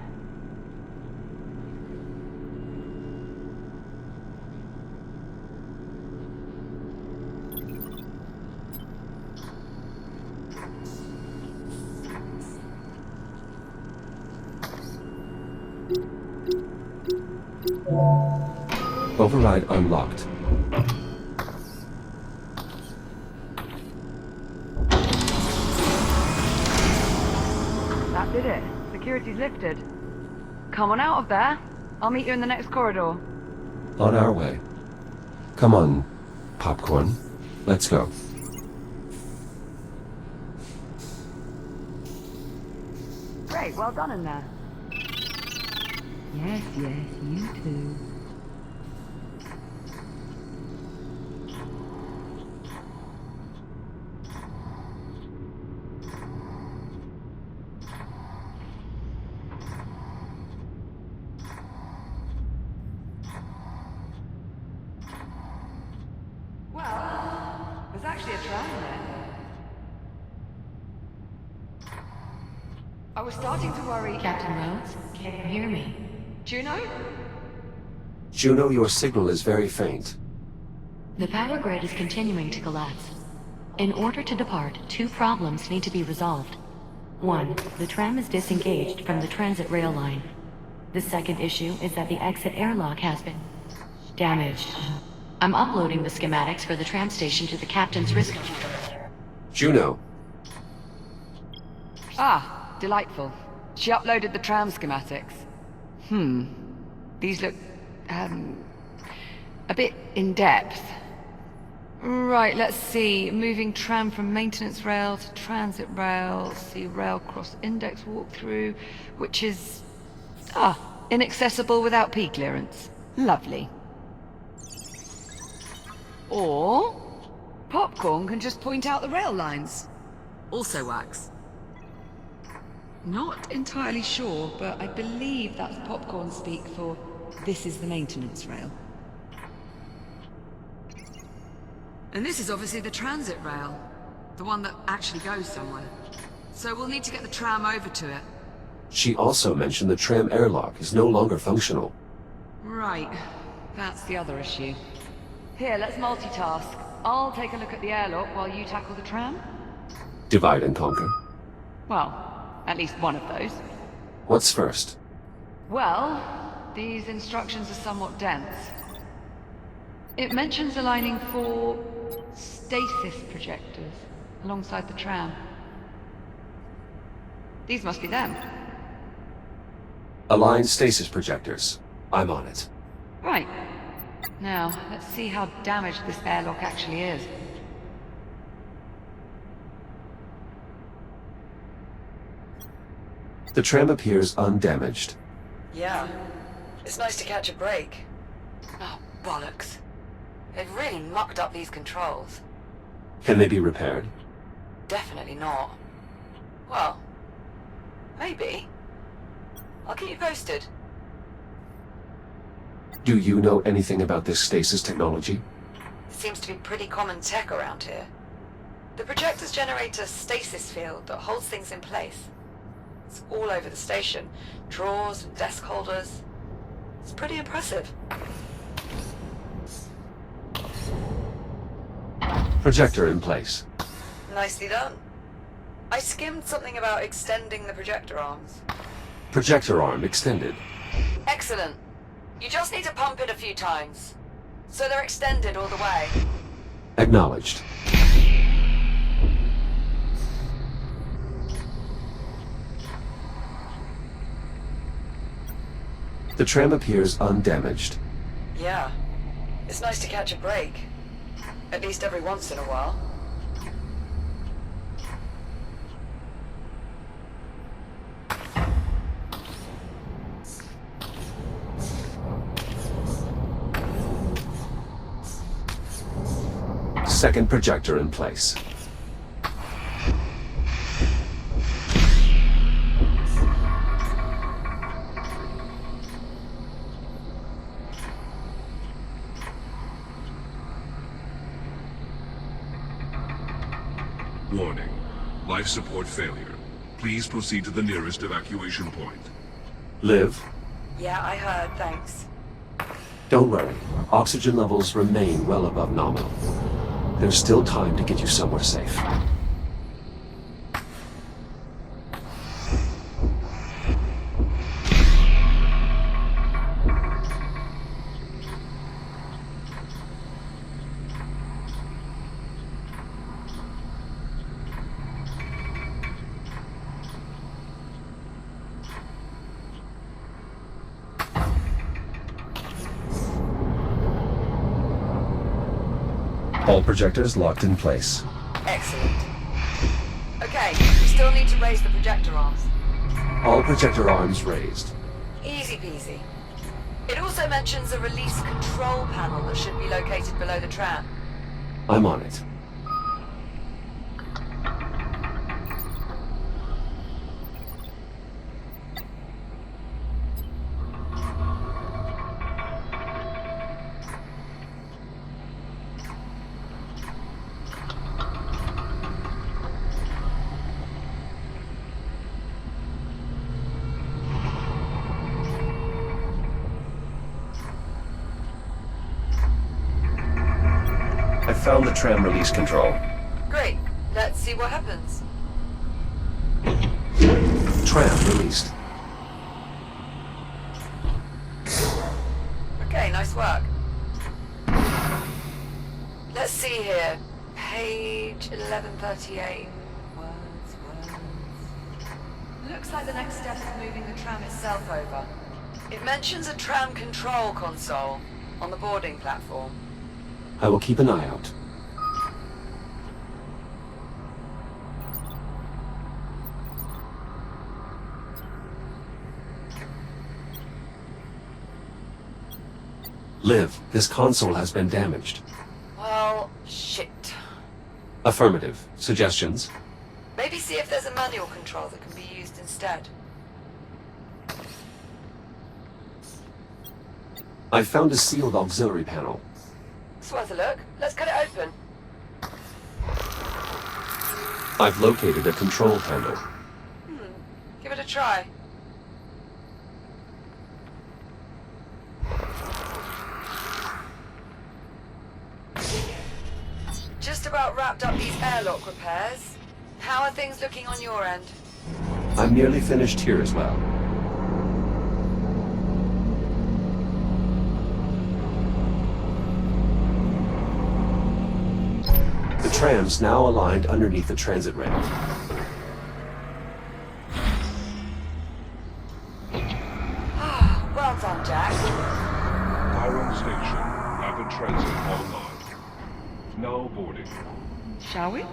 Override unlocked. That did it. Security's lifted. Come on out of there. I'll meet you in the next corridor. On our way. Come on, Popcorn. Let's go. Great, well done in there. Yes, you too. Well, there's actually a tram there. I was starting to worry... Captain Rhodes, can you hear me? Juno? Juno, your signal is very faint. The power grid is continuing to collapse. In order to depart, two problems need to be resolved. One, the tram is disengaged from the transit rail line. The second issue is that the exit airlock has been damaged. I'm uploading the schematics for the tram station to the captain's risk computer. Juno. Ah, delightful. She uploaded the tram schematics. These look, a bit in-depth. Right, let's see. Moving tram from maintenance rail to transit rail. See rail cross index walkthrough, which is... inaccessible without P clearance. Lovely. Or... Popcorn can just point out the rail lines. Also works. Not entirely sure, but I believe that's Popcorn speak for this is the maintenance rail. And this is obviously the transit rail. The one that actually goes somewhere. So we'll need to get the tram over to it. She also mentioned the tram airlock is no longer functional. Right. That's the other issue. Here, let's multitask. I'll take a look at the airlock while you tackle the tram. Divide and conquer. Well, at least one of those. What's first? Well, these instructions are somewhat dense. It mentions aligning 4 stasis projectors alongside the tram. These must be them. Align stasis projectors. I'm on it. Right. Now, let's see how damaged this airlock actually is. The tram appears undamaged. Yeah. It's nice to catch a break. Oh, bollocks. They've really mucked up these controls. Can they be repaired? Definitely not. Well, maybe. I'll keep you posted. Do you know anything about this stasis technology? It seems to be pretty common tech around here. The projectors generate a stasis field that holds things in place. It's all over the station. Drawers and desk holders. It's pretty impressive. Projector in place. Nicely done. I skimmed something about extending the projector arms. Projector arm extended. Excellent. You just need to pump it a few times. So they're extended all the way. Acknowledged. The tram appears undamaged. Yeah. It's nice to catch a break. At least every once in a while. Second projector in place. Warning. Life support failure. Please proceed to the nearest evacuation point. Liv, Yeah, I heard, thanks. don't worry. Oxygen levels remain well above nominal. There's still time to get you somewhere safe. All projectors locked in place. Excellent. Okay, we still need to raise the projector arms. All projector arms raised. Easy peasy. It also mentions a release control panel that should be located below the tram. I'm on it. I found the tram release control. Great. Let's see what happens. Tram released. Okay, nice work. Let's see here. Page 1138. Words. Looks like the next step is moving the tram itself over. It mentions a tram control console on the boarding platform. I will keep an eye out. Liv, this console has been damaged. Well, shit. Affirmative. Suggestions? Maybe see if there's a manual control that can be used instead. I found a sealed auxiliary panel. It's worth a look. Let's cut it open. I've located a control panel. Give it a try. Just about wrapped up these airlock repairs. How are things looking on your end? I'm nearly finished here as well. The tram's now aligned underneath the transit ramp. Well done, Jack. Iron Station, rapid transit online. Now boarding. Shall we?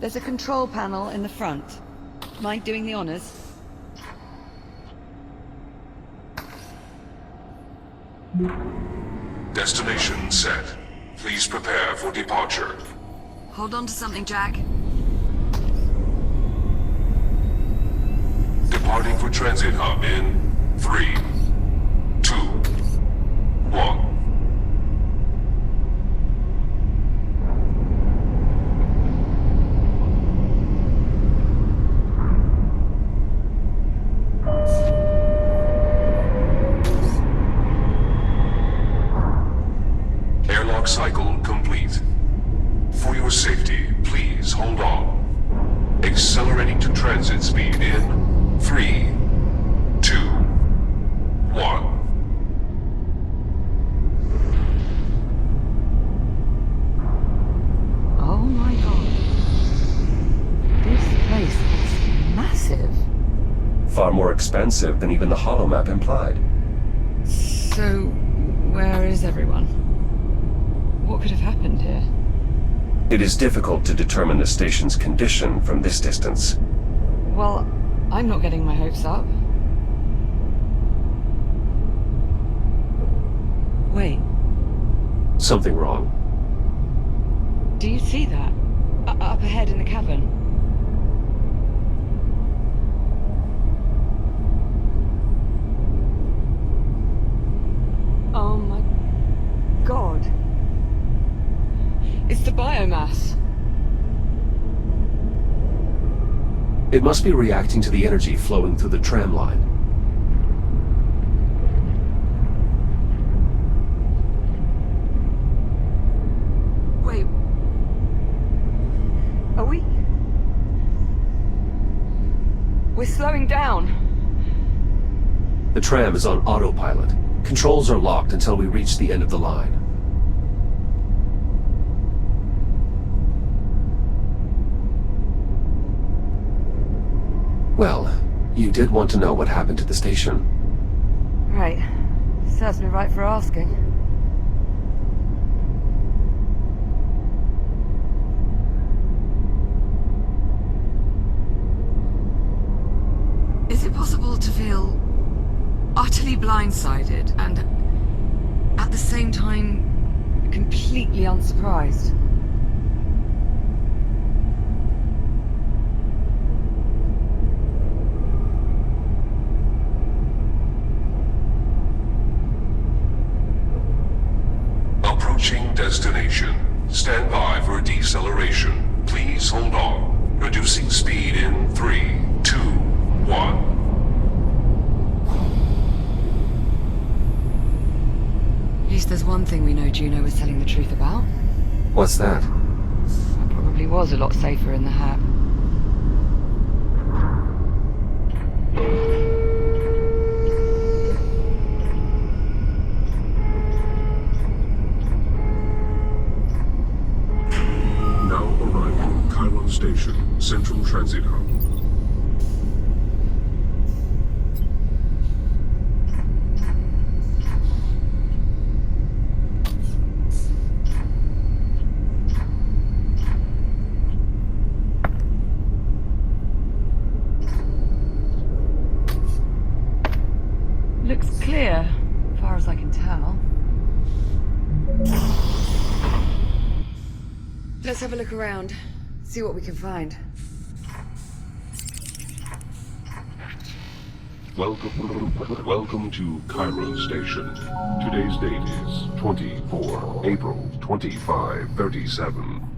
There's a control panel in the front. Mind doing the honors? Destination set. Please prepare for departure. Hold on to something, Jack. Departing for transit hub in 3, 2, 1. Airlock cycle complete. For your safety, please hold on. Accelerating to transit speed in 3, 2, 1. Oh my god. This place is massive. Far more expensive than even the holomap implied. So, where is everyone? What could have happened here? It is difficult to determine the station's condition from this distance. Well, I'm not getting my hopes up. Wait, Something wrong. do you see that? Up ahead in the cavern? Oh my god. It's the biomass. It must be reacting to the energy flowing through the tram line. Wait. Are we? We're slowing down. The tram is on autopilot. Controls are locked until we reach the end of the line. Well, you did want to know what happened to the station. Right. Serves me right for asking. Is it possible to feel utterly blindsided and at the same time completely unsurprised? Approaching destination. Stand by for deceleration. Please hold on. Reducing speed in 3, 2, 1. At least there's one thing we know Juno was telling the truth about. What's that? It probably was a lot safer in the hab. pal. Let's have a look around. See what we can find. Welcome to Chiron Station. Today's date is 24 April 2537.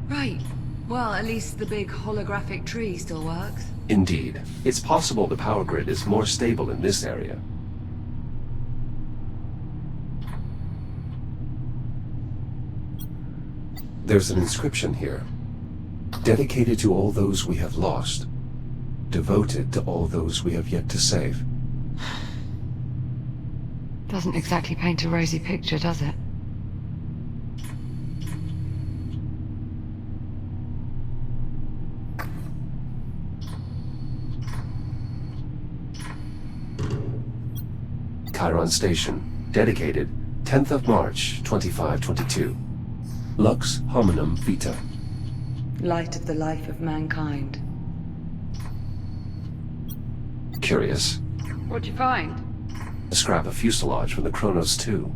Right. Well, at least the big holographic tree still works. Indeed. It's possible the power grid is more stable in this area. There's an inscription here. Dedicated to all those we have lost. Devoted to all those we have yet to save. Doesn't exactly paint a rosy picture, does it? Chiron Station. Dedicated 10th of March 2522. Lux hominum vita. Light of the life of mankind. Curious. What'd you find? A scrap of fuselage from the Kronos 2.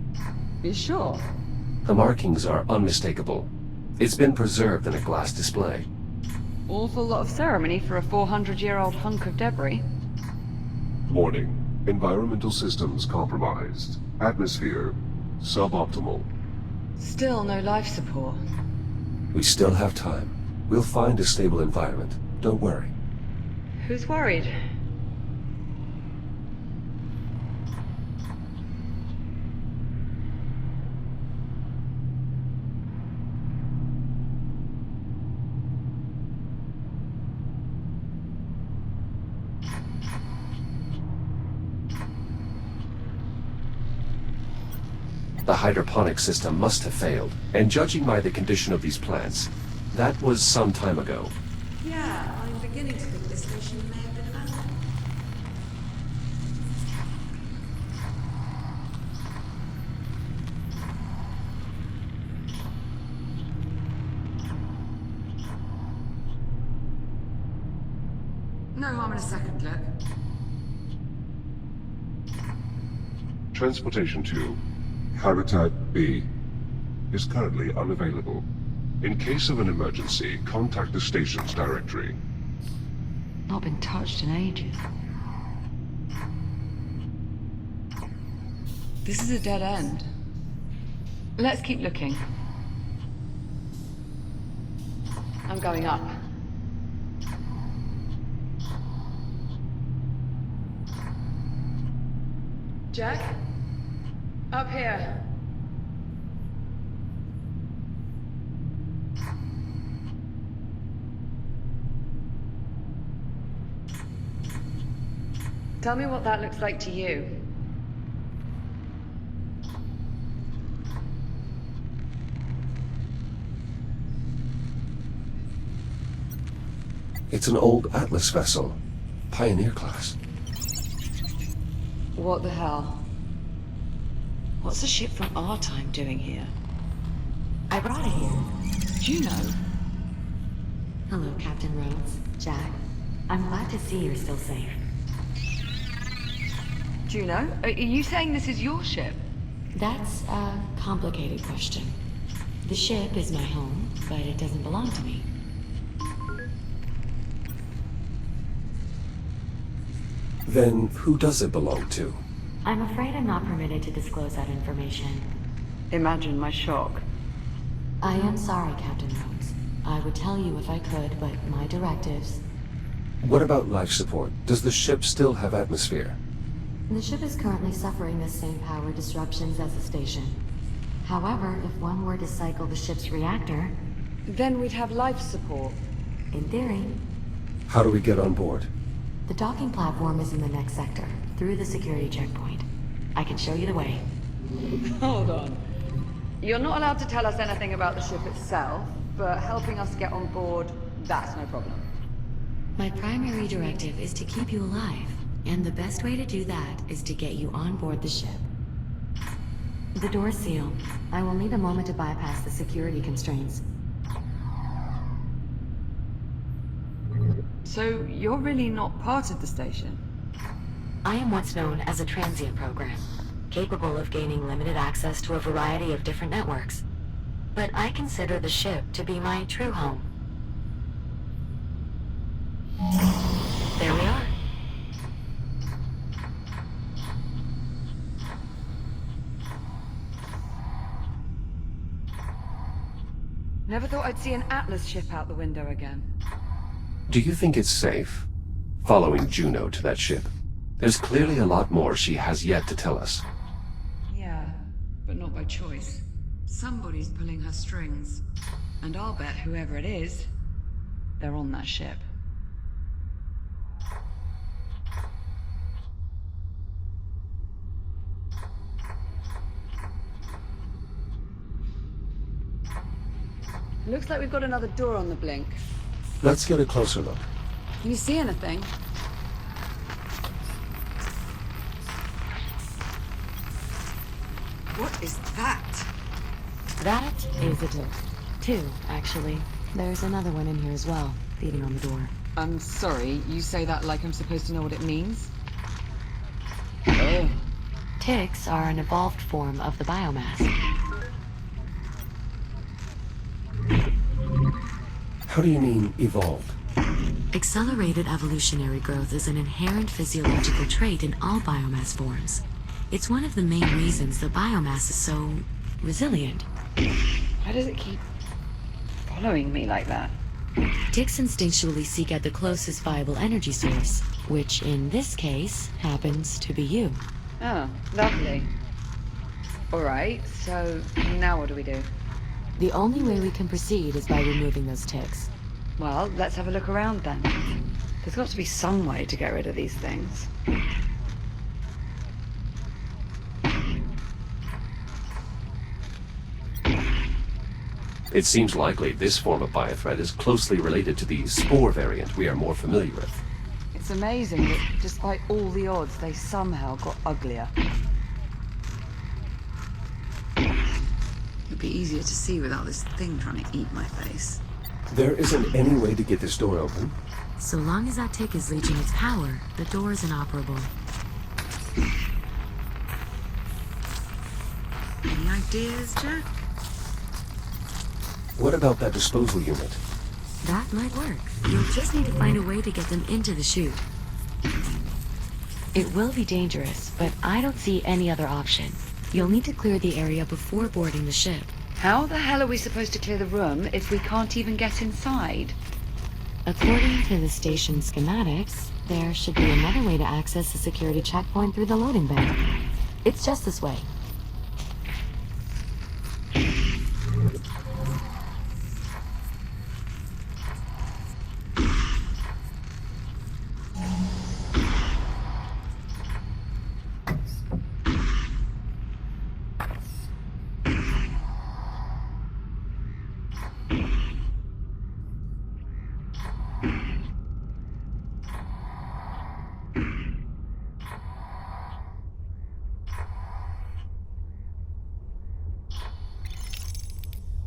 You sure? The markings are unmistakable. It's been preserved in a glass display. Awful lot of ceremony for a 400-year-old hunk of debris. Warning. Environmental systems compromised. Atmosphere suboptimal. Still no life support. We still have time. We'll find a stable environment. Don't worry. Who's worried? The hydroponic system must have failed, and judging by the condition of these plants, that was some time ago. Yeah, I'm beginning to think this station may have been abandoned. No harm in a second look. Transportation to Habitat B is currently unavailable. In case of an emergency, contact the station's directory. Not been touched in ages. This is a dead end. Let's keep looking. I'm going up. Jack? Up here. Tell me what that looks like to you. It's an old Atlas vessel. Pioneer class. What the hell? What's a ship from our time doing here? I brought it here. Juno? Hello, Captain Rhodes. Jack. I'm glad to see you're still safe. Juno, are you saying this is your ship? That's a complicated question. The ship is my home, but it doesn't belong to me. Then who does it belong to? I'm afraid I'm not permitted to disclose that information. Imagine my shock. I am sorry, Captain Rhodes. I would tell you if I could, but my directives... What about life support? Does the ship still have atmosphere? The ship is currently suffering the same power disruptions as the station. However, if one were to cycle the ship's reactor... Then we'd have life support. In theory. How do we get on board? The docking platform is in the next sector, through the security checkpoint. I can show you the way. Hold on. You're not allowed to tell us anything about the ship itself, but helping us get on board, that's no problem. My primary directive is to keep you alive, and the best way to do that is to get you on board the ship. The door's sealed. I will need a moment to bypass the security constraints. So, you're really not part of the station? I am what's known as a transient program. capable of gaining limited access to a variety of different networks. But I consider the ship to be my true home. There we are. Never thought I'd see an Atlas ship out the window again. Do you think it's safe following Juno to that ship? There's clearly a lot more she has yet to tell us. Yeah, but not by choice. Somebody's pulling her strings. And I'll bet whoever it is, they're on that ship. Looks like we've got another door on the blink. Let's get a closer look. Can you see anything? What is that? That is a disc. 2, actually. There's another one in here as well, feeding on the door. I'm sorry, you say that like I'm supposed to know what it means? Oh. Ticks are an evolved form of the biomass. How do you mean, evolved? Accelerated evolutionary growth is an inherent physiological trait in all biomass forms. It's one of the main reasons the biomass is so resilient. Why does it keep following me like that? Ticks instinctually seek out the closest viable energy source, which in this case happens to be you. Oh, lovely. Alright, so now what do we do? The only way we can proceed is by removing those ticks. Well, let's have a look around then. There's got to be some way to get rid of these things. It seems likely this form of biothreat is closely related to the spore variant we are more familiar with. It's amazing that despite all the odds, they somehow got uglier. It'd be easier to see without this thing trying to eat my face. There isn't any way to get this door open. So long as that tick is reaching its power, the door is inoperable. Any ideas, Jack? What about that disposal unit? That might work. You'll just need to find a way to get them into the chute. It will be dangerous, but I don't see any other option. You'll need to clear the area before boarding the ship. How the hell are we supposed to clear the room if we can't even get inside? According to the station schematics, there should be another way to access the security checkpoint through the loading bay. It's just this way.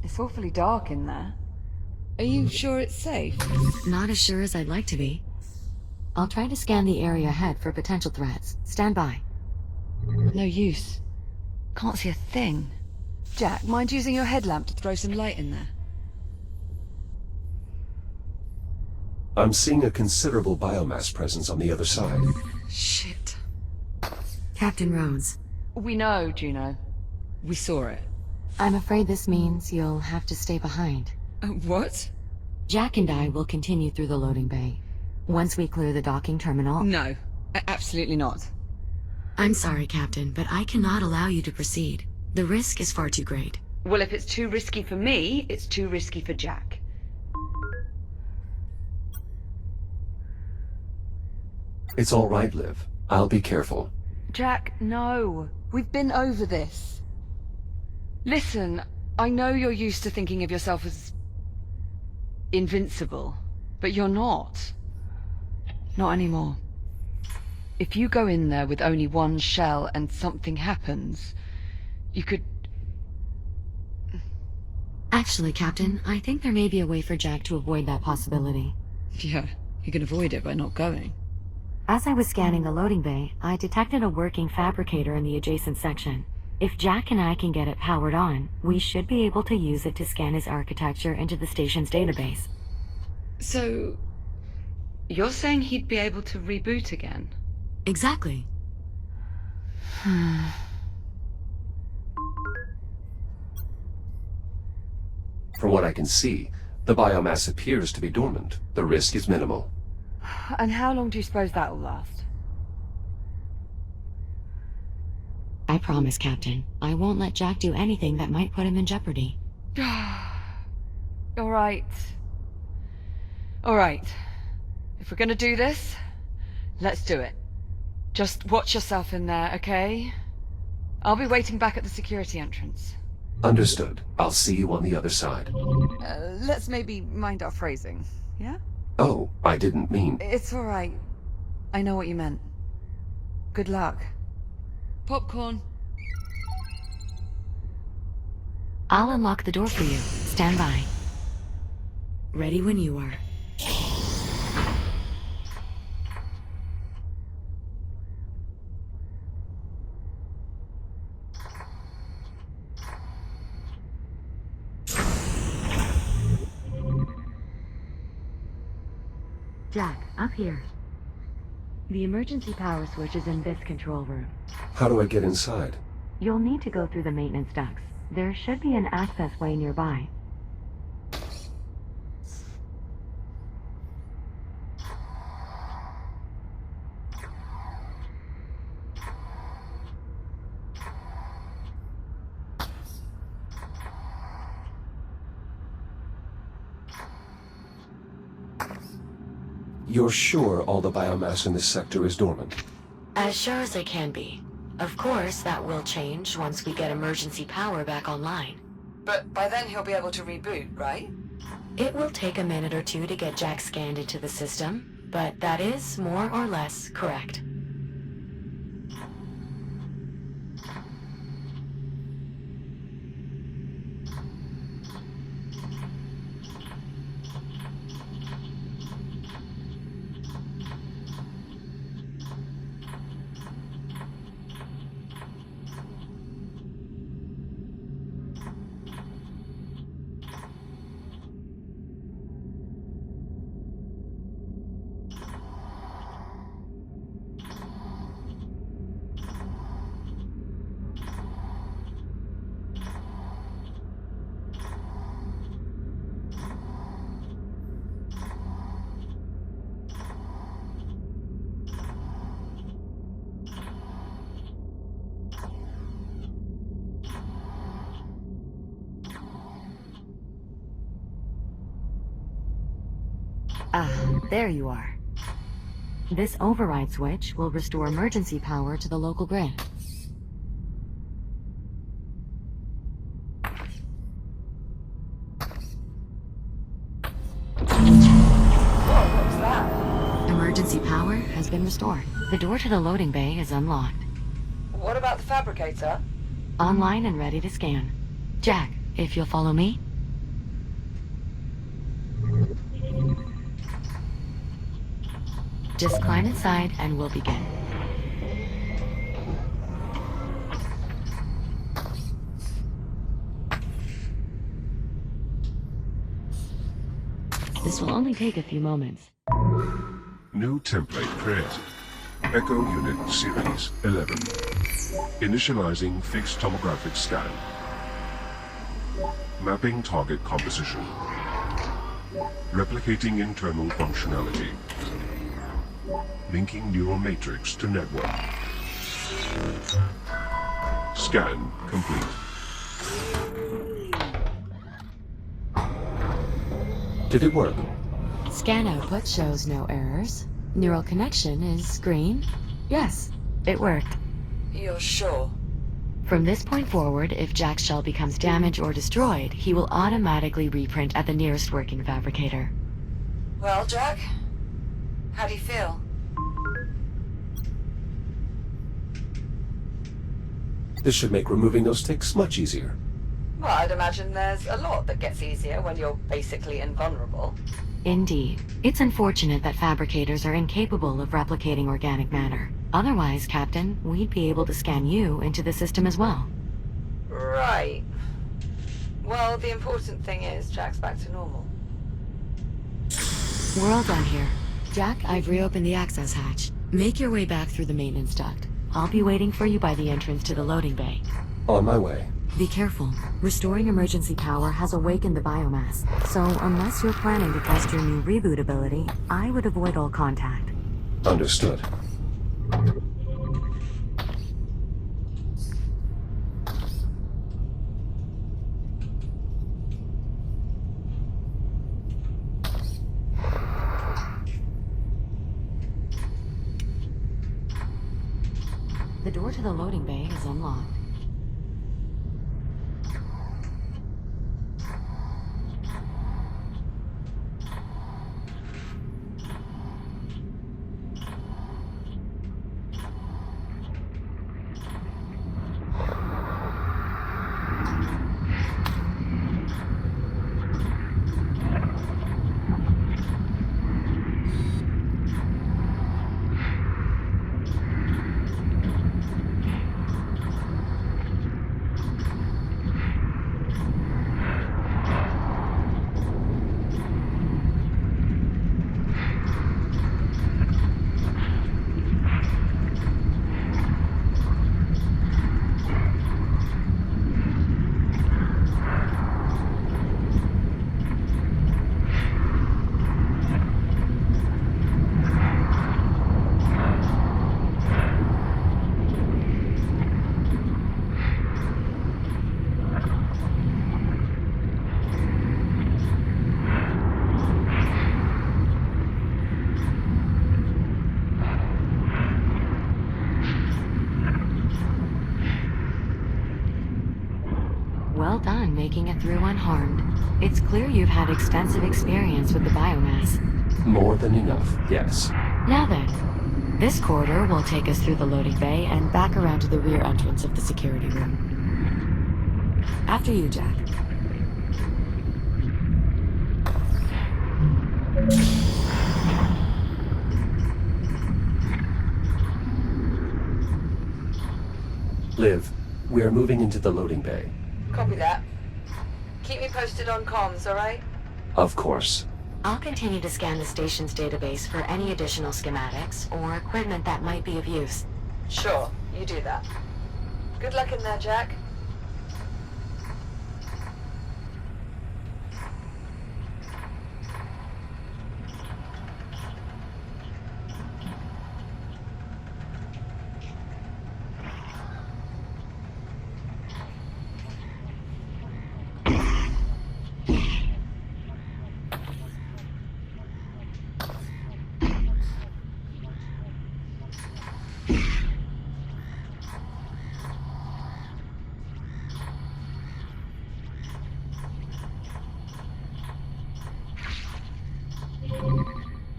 It's awfully dark in there. Are you sure it's safe? Not as sure as I'd like to be. I'll try to scan the area ahead for potential threats. Stand by. No use. Can't see a thing. Jack, mind using your headlamp to throw some light in there? I'm seeing a considerable biomass presence on the other side. Shit. Captain Rhodes, We know, Juno. We saw it. I'm afraid this means you'll have to stay behind. What? Jack and I will continue through the loading bay. Once we clear the docking terminal... No, absolutely not. I'm sorry, Captain, but I cannot allow you to proceed. The risk is far too great. Well, if it's too risky for me, it's too risky for Jack. It's all right, Liv. I'll be careful. Jack, no. We've been over this. Listen, I know you're used to thinking of yourself as... invincible, but you're not. Not anymore. If you go in there with only one shell and something happens, you could... Actually, Captain, I think there may be a way for Jack to avoid that possibility. Yeah, you can avoid it by not going. As I was scanning the loading bay, I detected a working fabricator in the adjacent section. If Jack and I can get it powered on, we should be able to use it to scan his architecture into the station's database. So, you're saying he'd be able to reboot again? Exactly. From what I can see, the biomass appears to be dormant. The risk is minimal. And how long do you suppose that'll last? I promise, Captain. I won't let Jack do anything that might put him in jeopardy. All right. All right. If we're gonna do this, let's do it. Just watch yourself in there, okay? I'll be waiting back at the security entrance. Understood. I'll see you on the other side. Let's maybe mind our phrasing, yeah? Oh, I didn't mean... It's all right. I know what you meant. Good luck. Popcorn. I'll unlock the door for you. Stand by. Ready when you are. Jack, up here. The emergency power switch is in this control room. How do I get inside? You'll need to go through the maintenance ducts. There should be an access way nearby. You're sure all the biomass in this sector is dormant? As sure as I can be. Of course, that will change once we get emergency power back online. But by then he'll be able to reboot, right? It will take a minute or two to get Jack scanned into the system, but that is more or less correct. Ah, there you are. This override switch will restore emergency power to the local grid. What was that? Emergency power has been restored. The door to the loading bay is unlocked. What about the Fabricator? Online and ready to scan. Jack, if you'll follow me. Just climb inside and we'll begin. This will only take a few moments. New template created. Echo Unit Series 11. Initializing fixed tomographic scan. Mapping target composition. Replicating internal functionality. Linking neural matrix to network. Scan complete. Did it work? Scan output shows no errors. Neural connection is green. Yes, it worked. You're sure? From this point forward, if Jack's shell becomes damaged or destroyed, he will automatically reprint at the nearest working fabricator. Well, Jack? How do you feel? This should make removing those ticks much easier. Well, I'd imagine there's a lot that gets easier when you're basically invulnerable. Indeed. It's unfortunate that fabricators are incapable of replicating organic matter. Otherwise, Captain, we'd be able to scan you into the system as well. Right. Well, the important thing is Jack's back to normal. We're all done here. Jack, I've reopened the access hatch. Make your way back through the maintenance duct. I'll be waiting for you by the entrance to the loading bay. On my way. Be careful. Restoring emergency power has awakened the biomass, so unless you're planning to test your new reboot ability, I would avoid all contact. Understood. The door to the loading bay is unlocked. Well done making it through unharmed. It's clear you've had extensive experience with the biomass. More than enough, yes. Now then, this corridor will take us through the loading bay and back around to the rear entrance of the security room. After you, Jack. Liv, we are moving into the loading bay. Copy that. Keep me posted on comms, alright? Of course. I'll continue to scan the station's database for any additional schematics or equipment that might be of use. Sure, you do that. Good luck in there, Jack.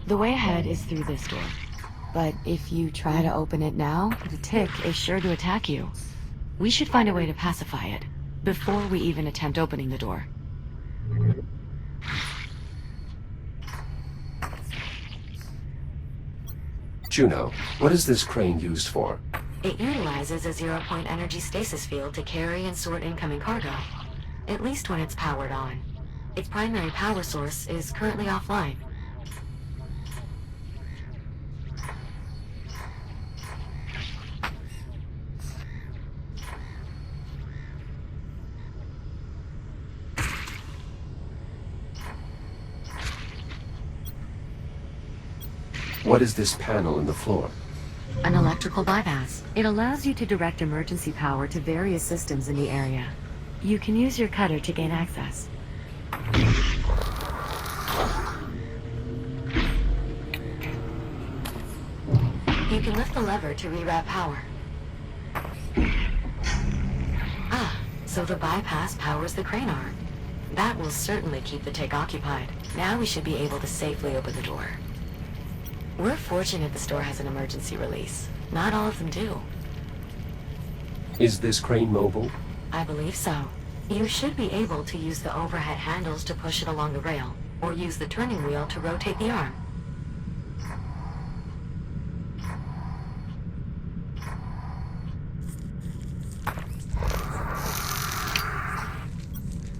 The way ahead is through this door. But if you try to open it now, the tick is sure to attack you. We should find a way to pacify it, before we even attempt opening the door. Juno, what is this crane used for? It utilizes a zero-point energy stasis field to carry and sort incoming cargo. At least when it's powered on. Its primary power source is currently offline. What is this panel in the floor? An electrical bypass. It allows you to direct emergency power to various systems in the area. You can use your cutter to gain access. You can lift the lever to reroute power. Ah, so the bypass powers the crane arm. That will certainly keep the tick occupied. Now we should be able to safely open the door. We're fortunate the store has an emergency release. Not all of them do. Is this crane mobile? I believe so. You should be able to use the overhead handles to push it along the rail. or use the turning wheel to rotate the arm.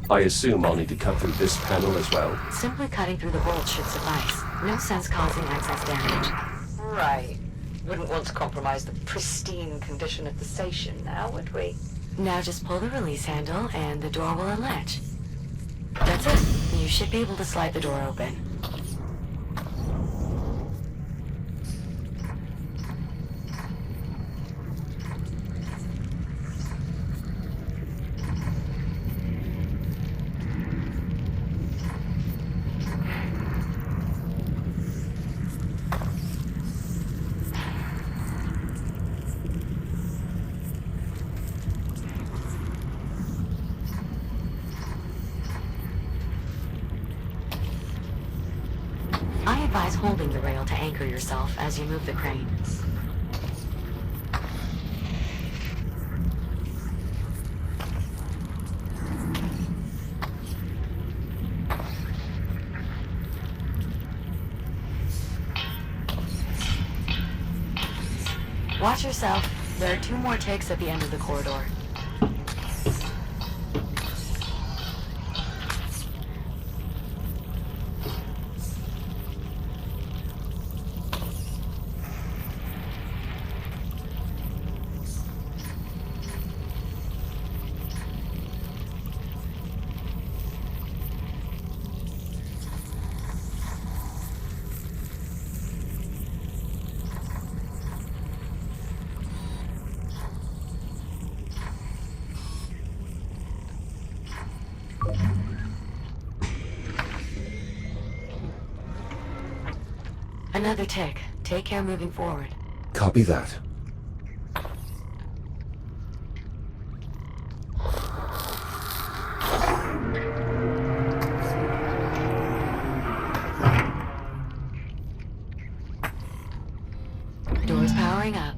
I assume I'll need to cut through this panel as well. Simply cutting through the bolts should suffice. No sense causing excess damage. Right. Wouldn't want to compromise the pristine condition of the station now, would we? Now just pull the release handle and the door will unlatch. That's it. You should be able to slide the door open. I advise holding the rail to anchor yourself as you move the crane. Watch yourself. There are 2 more ticks at the end of the corridor. Another tick. Take care moving forward. Copy that. Doors powering up.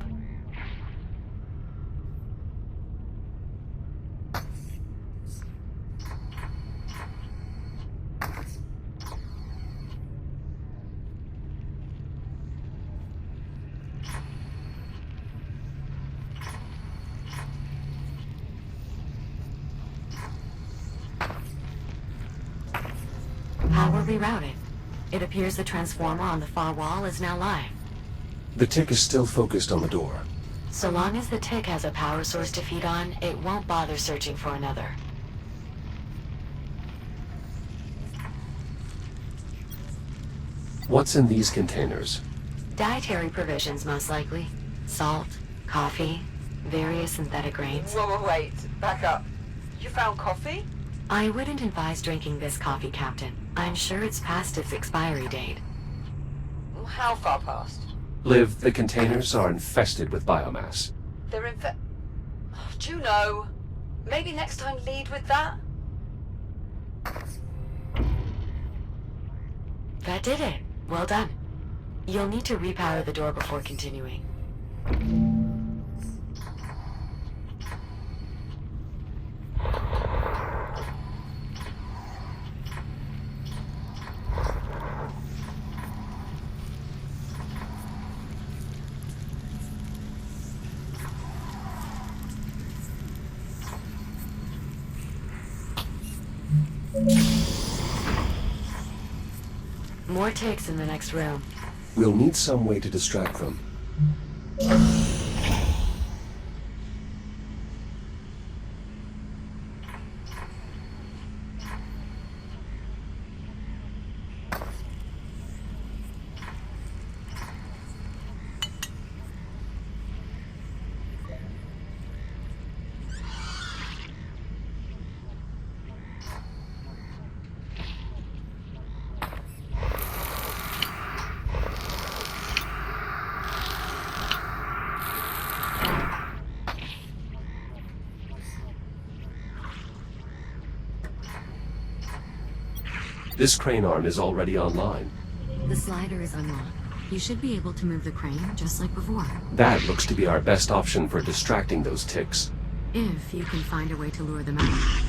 Power rerouted. It appears the transformer on the far wall is now live. The tick is still focused on the door. So long as the tick has a power source to feed on, it won't bother searching for another. What's in these containers? Dietary provisions, most likely. Salt, coffee, various synthetic grains. Whoa, wait. Back up. You found coffee? I wouldn't advise drinking this coffee, Captain. I'm sure it's past its expiry date. How far past? Liv, the containers are infested with biomass. They're Juno, maybe next time lead with that? That did it. Well done. You'll need to repower the door before continuing. More ticks in the next room. We'll need some way to distract them. This crane arm is already online. The slider is unlocked. You should be able to move the crane just like before. That looks to be our best option for distracting those ticks. If you can find a way to lure them out.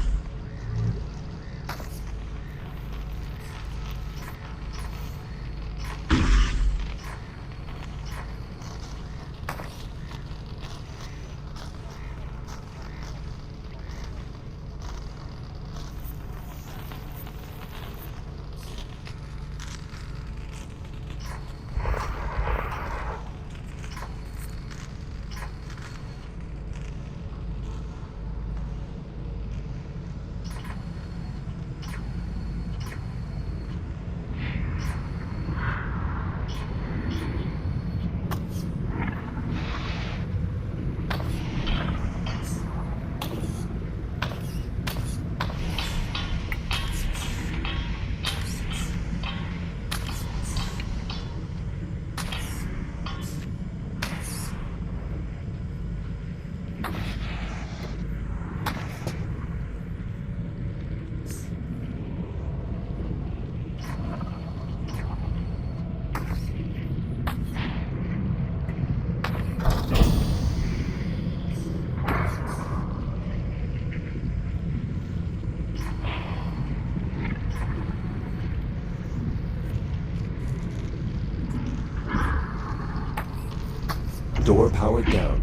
Door powered down.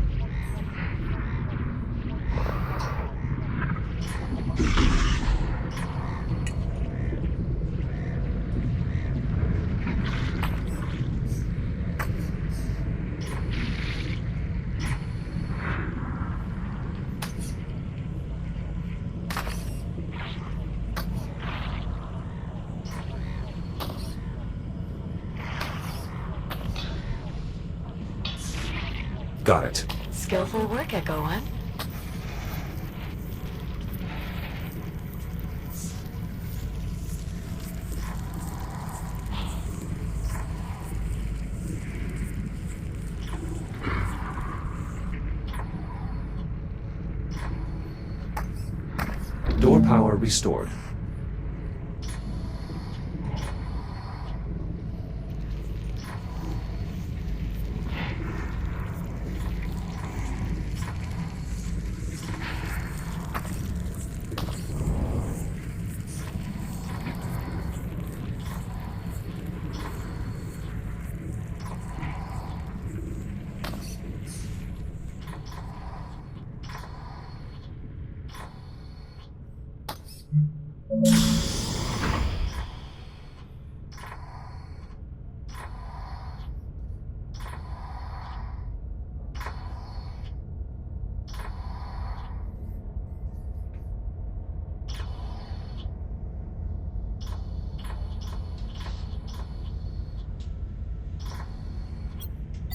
Got it. Skillful work, Echo One. Door power restored.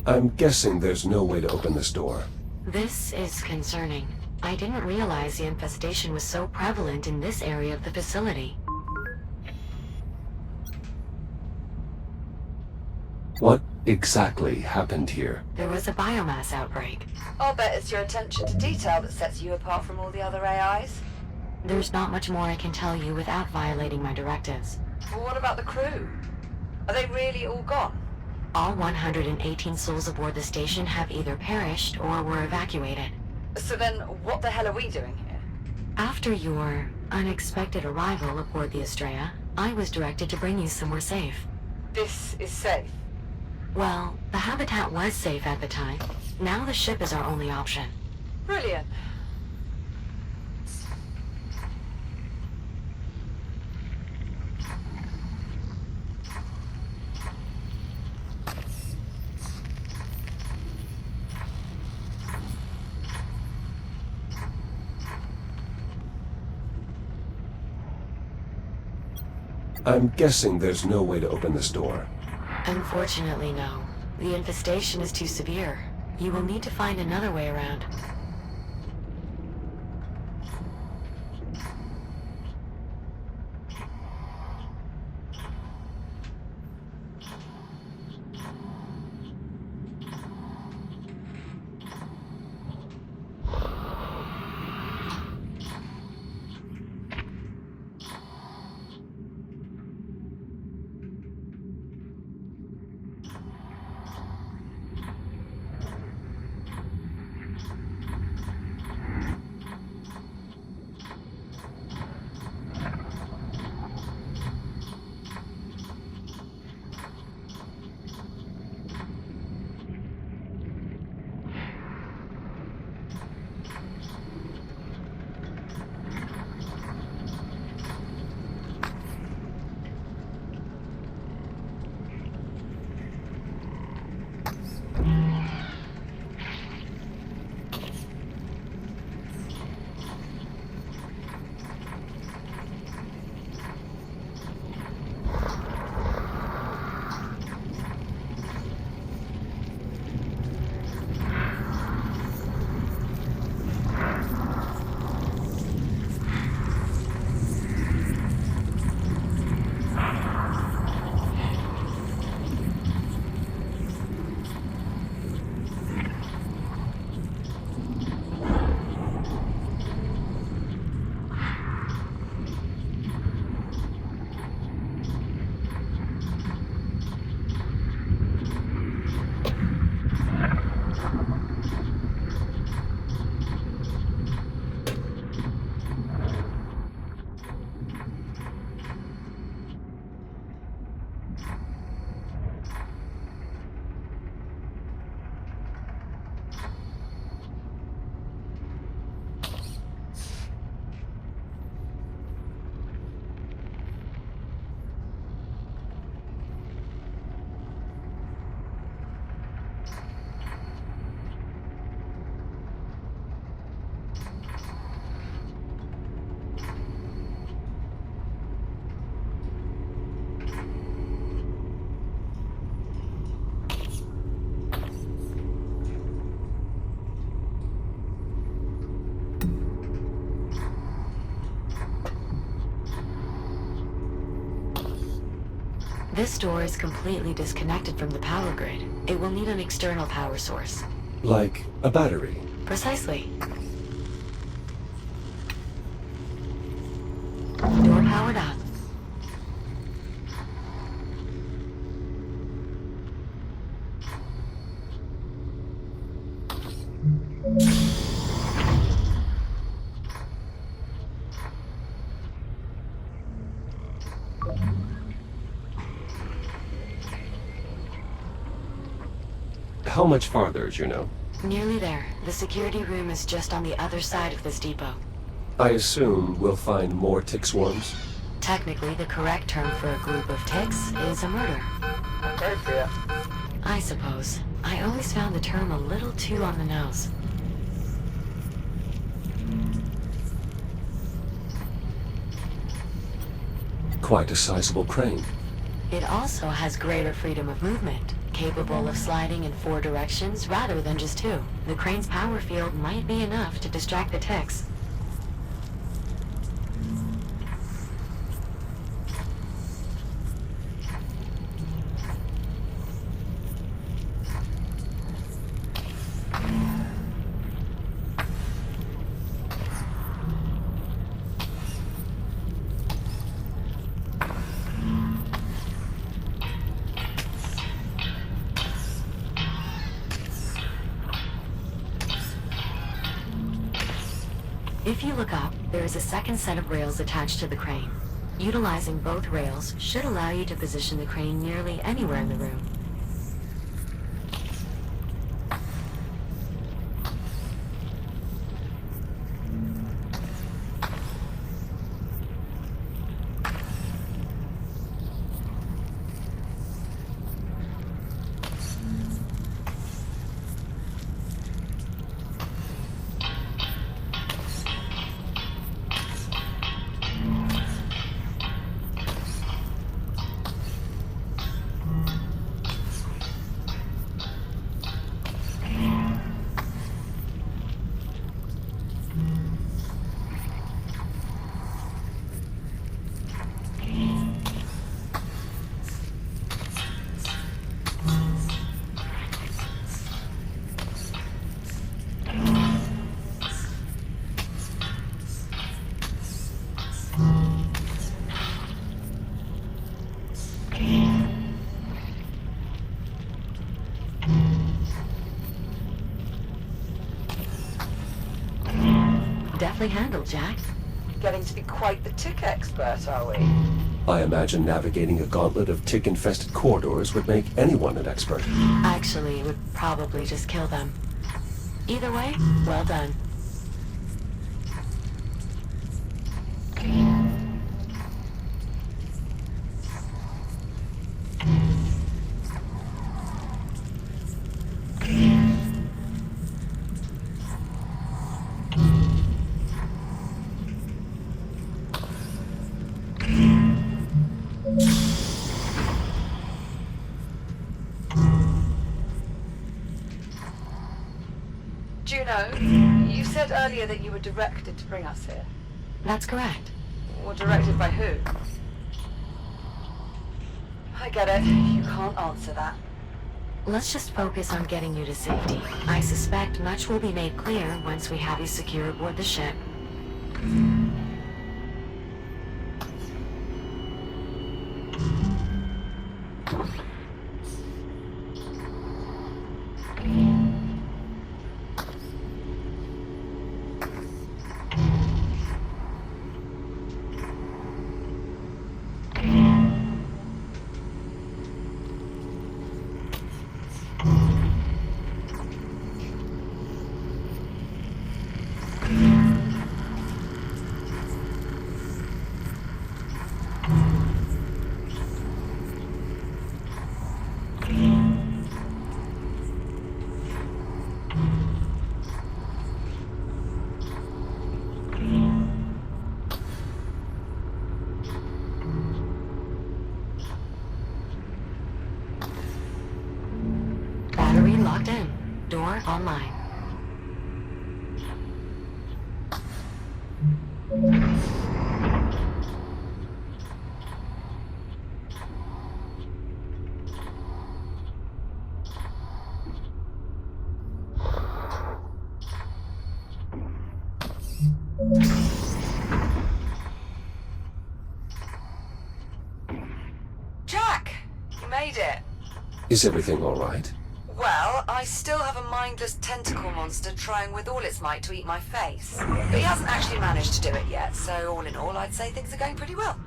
I'm guessing there's no way to open this door. This is concerning. I didn't realize the infestation was so prevalent in this area of the facility. What exactly happened here? There was a biomass outbreak. I'll bet it's your attention to detail that sets you apart from all the other AIs. There's not much more I can tell you without violating my directives. Well, what about the crew? Are they really all gone? All 118 souls aboard the station have either perished or were evacuated. So then, what the hell are we doing here? After your unexpected arrival aboard the Estrella, I was directed to bring you somewhere safe. This is safe. Well, the habitat was safe at the time. Now the ship is our only option. Brilliant. I'm guessing there's no way to open this door. Unfortunately, no. The infestation is too severe. You will need to find another way around. This door is completely disconnected from the power grid. It will need an external power source. Like a battery. Precisely. Door powered up. How much farther, Juno? Nearly there. The security room is just on the other side of this depot. I assume we'll find more tick swarms? Technically, the correct term for a group of ticks is a murder. Appropriate. I suppose. I always found the term a little too on the nose. Quite a sizable crane. It also has greater freedom of movement, capable of sliding in 4 directions rather than just 2. The crane's power field might be enough to distract the ticks. If you look up, there is a second set of rails attached to the crane. Utilizing both rails should allow you to position the crane nearly anywhere in the room. Deftly handled, Jack. Getting to be quite the tick expert, are we? I imagine navigating a gauntlet of tick-infested corridors would make anyone an expert. Actually, it would probably just kill them. Either way, well done. Juno, you said earlier that you were directed to bring us here. That's correct. Or directed by who? I get it. You can't answer that. Let's just focus on getting you to safety. I suspect much will be made clear once we have you secure aboard the ship. Battery locked in. Door online. Jack! You made it. Is everything all right? Well, I still have a mindless tentacle monster trying with all its might to eat my face. But he hasn't actually managed to do it yet, so all in all, I'd say things are going pretty well.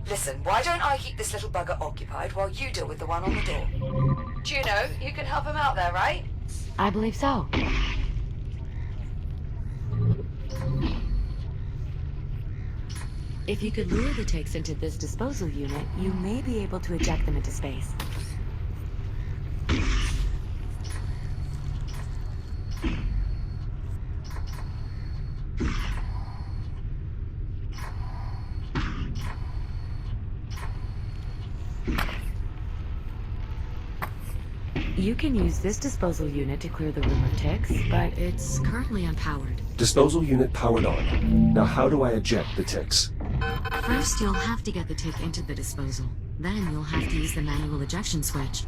Listen, why don't I keep this little bugger occupied while you deal with the one on the door? Juno, you can help him out there, right? I believe so. If you could lure the ticks into this disposal unit, you may be able to eject them into space. You can use this disposal unit to clear the room of ticks, but it's currently unpowered. Disposal unit powered on. Now how do I eject the ticks? First, you'll have to get the tick into the disposal. Then you'll have to use the manual ejection switch.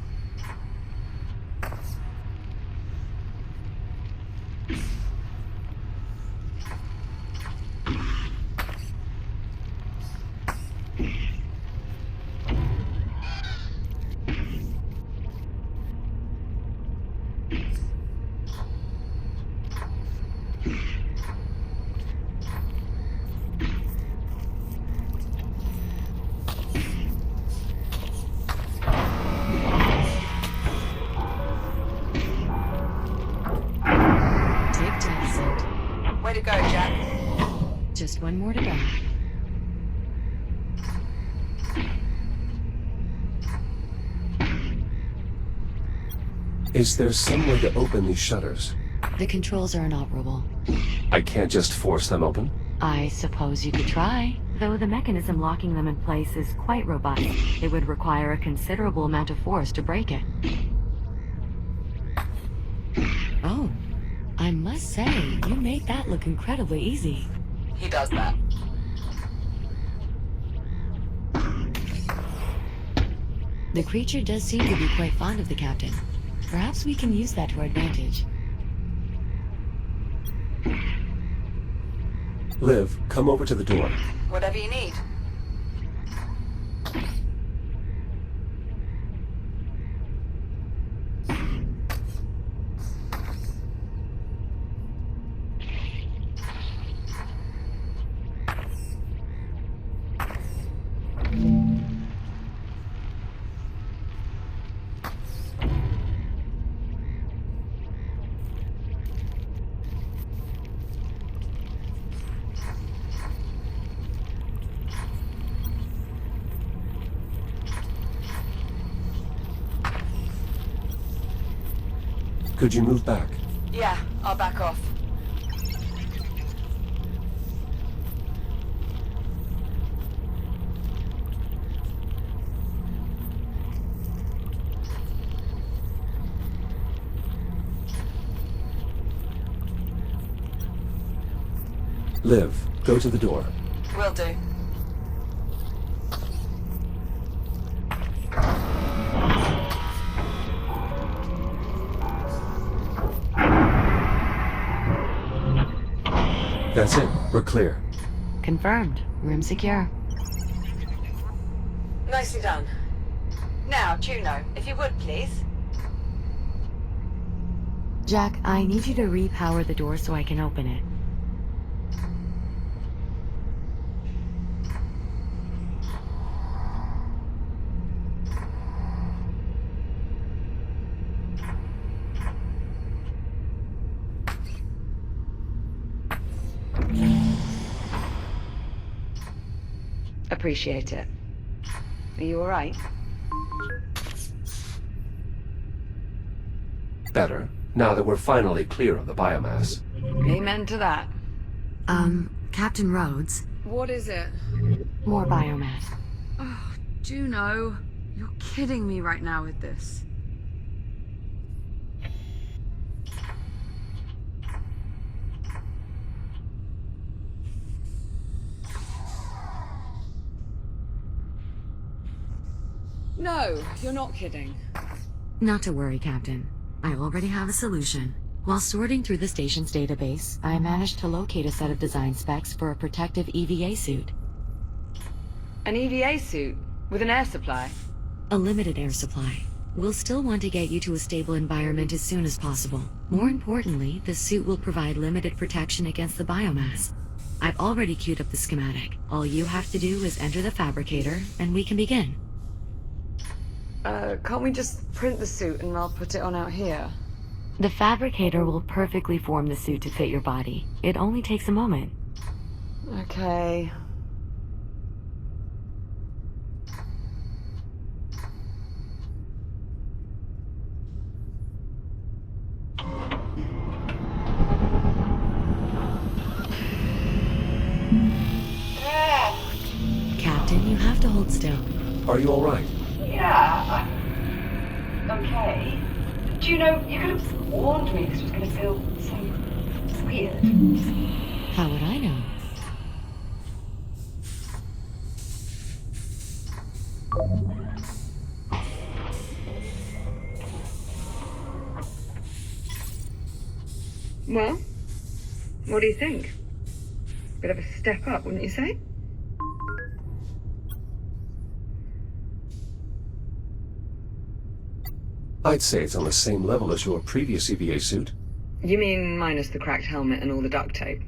Way to go, Jack. Just one more to go. Is there some way to open these shutters? The controls are inoperable. I can't just force them open? I suppose you could try, though the mechanism locking them in place is quite robust. It would require a considerable amount of force to break it. Oh, I must say, you made that look incredibly easy. He does that. The creature does seem to be quite fond of the captain. Perhaps we can use that to our advantage. Liv, come over to the door. Whatever you need. Could you move back? Yeah, I'll back off. Liv, go to the door. Will do. That's it. We're clear. Confirmed. Room secure. Nicely done. Now, Juno, if you would, please. Jack, I need you to repower the door so I can open it. Appreciate it. Are you alright? Better, now that we're finally clear of the biomass. Amen to that. Captain Rhodes, What is it? more biomass. Oh, Juno, you're kidding me right now with this. No, you're not kidding. Not to worry, Captain. I already have a solution. While sorting through the station's database, I managed to locate a set of design specs for a protective EVA suit. An EVA suit? With an air supply? A limited air supply. We'll still want to get you to a stable environment as soon as possible. More importantly, the suit will provide limited protection against the biomass. I've already queued up the schematic. All you have to do is enter the Fabricator, and we can begin. Can't we just print the suit and I'll put it on out here? The Fabricator will perfectly form the suit to fit your body. It only takes a moment. Okay. Captain, you have to hold still. Are you all right? Yeah, okay. Do you know, you could have warned me this was going to feel so weird. How would I know? Well, what do you think? Bit of a step up, wouldn't you say? I'd say it's on the same level as your previous EVA suit. You mean minus the cracked helmet and all the duct tape?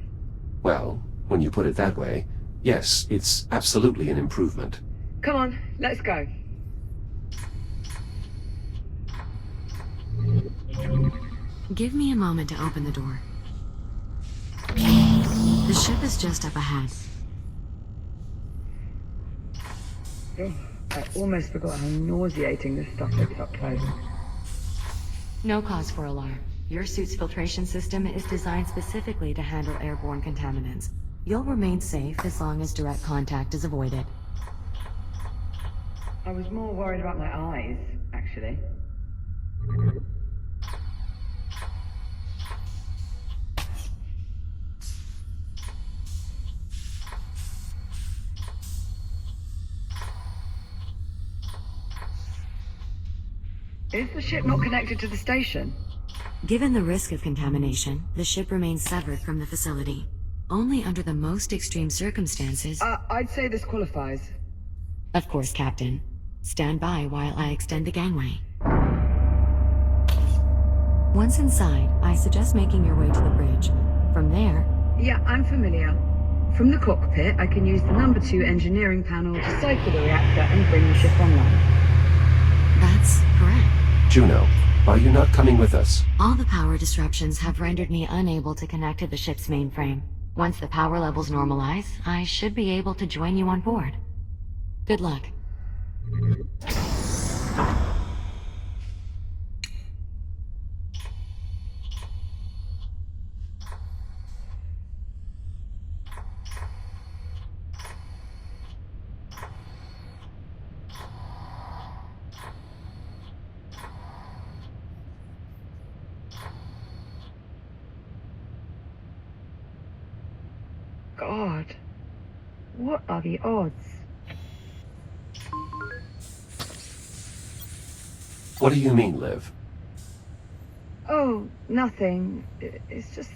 Well, when you put it that way, yes, it's absolutely an improvement. Come on, let's go. Give me a moment to open the door. The ship is just up ahead. Oh, I almost forgot how nauseating this stuff is up close. No cause for alarm. Your suit's filtration system is designed specifically to handle airborne contaminants. You'll remain safe as long as direct contact is avoided. I was more worried about my eyes, actually. Is the ship not connected to the station? Given the risk of contamination, the ship remains severed from the facility. Only under the most extreme circumstances... I'd say this qualifies. Of course, Captain. Stand by while I extend the gangway. Once inside, I suggest making your way to the bridge. From there... Yeah, I'm familiar. From the cockpit, I can use the number 2 engineering panel to cycle the reactor and bring the ship online. That's correct. Juno, are you not coming with us? All the power disruptions have rendered me unable to connect to the ship's mainframe. Once the power levels normalize, I should be able to join you on board. Good luck. God, what are the odds? What do you mean, Liv? Oh, nothing. It's just...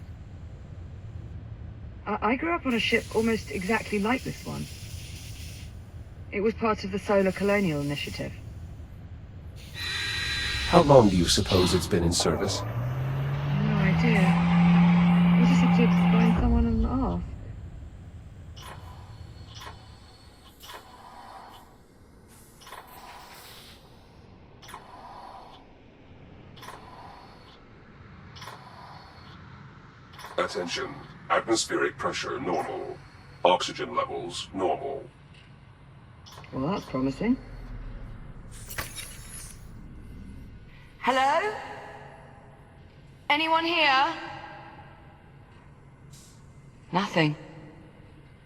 I grew up on a ship almost exactly like this one. It was part of the Solar Colonial Initiative. How long do you suppose it's been in service? No idea. We'll just have to find someone and ask. Attention. Atmospheric pressure normal. Oxygen levels normal. Well, that's promising. Hello? Anyone here? Nothing.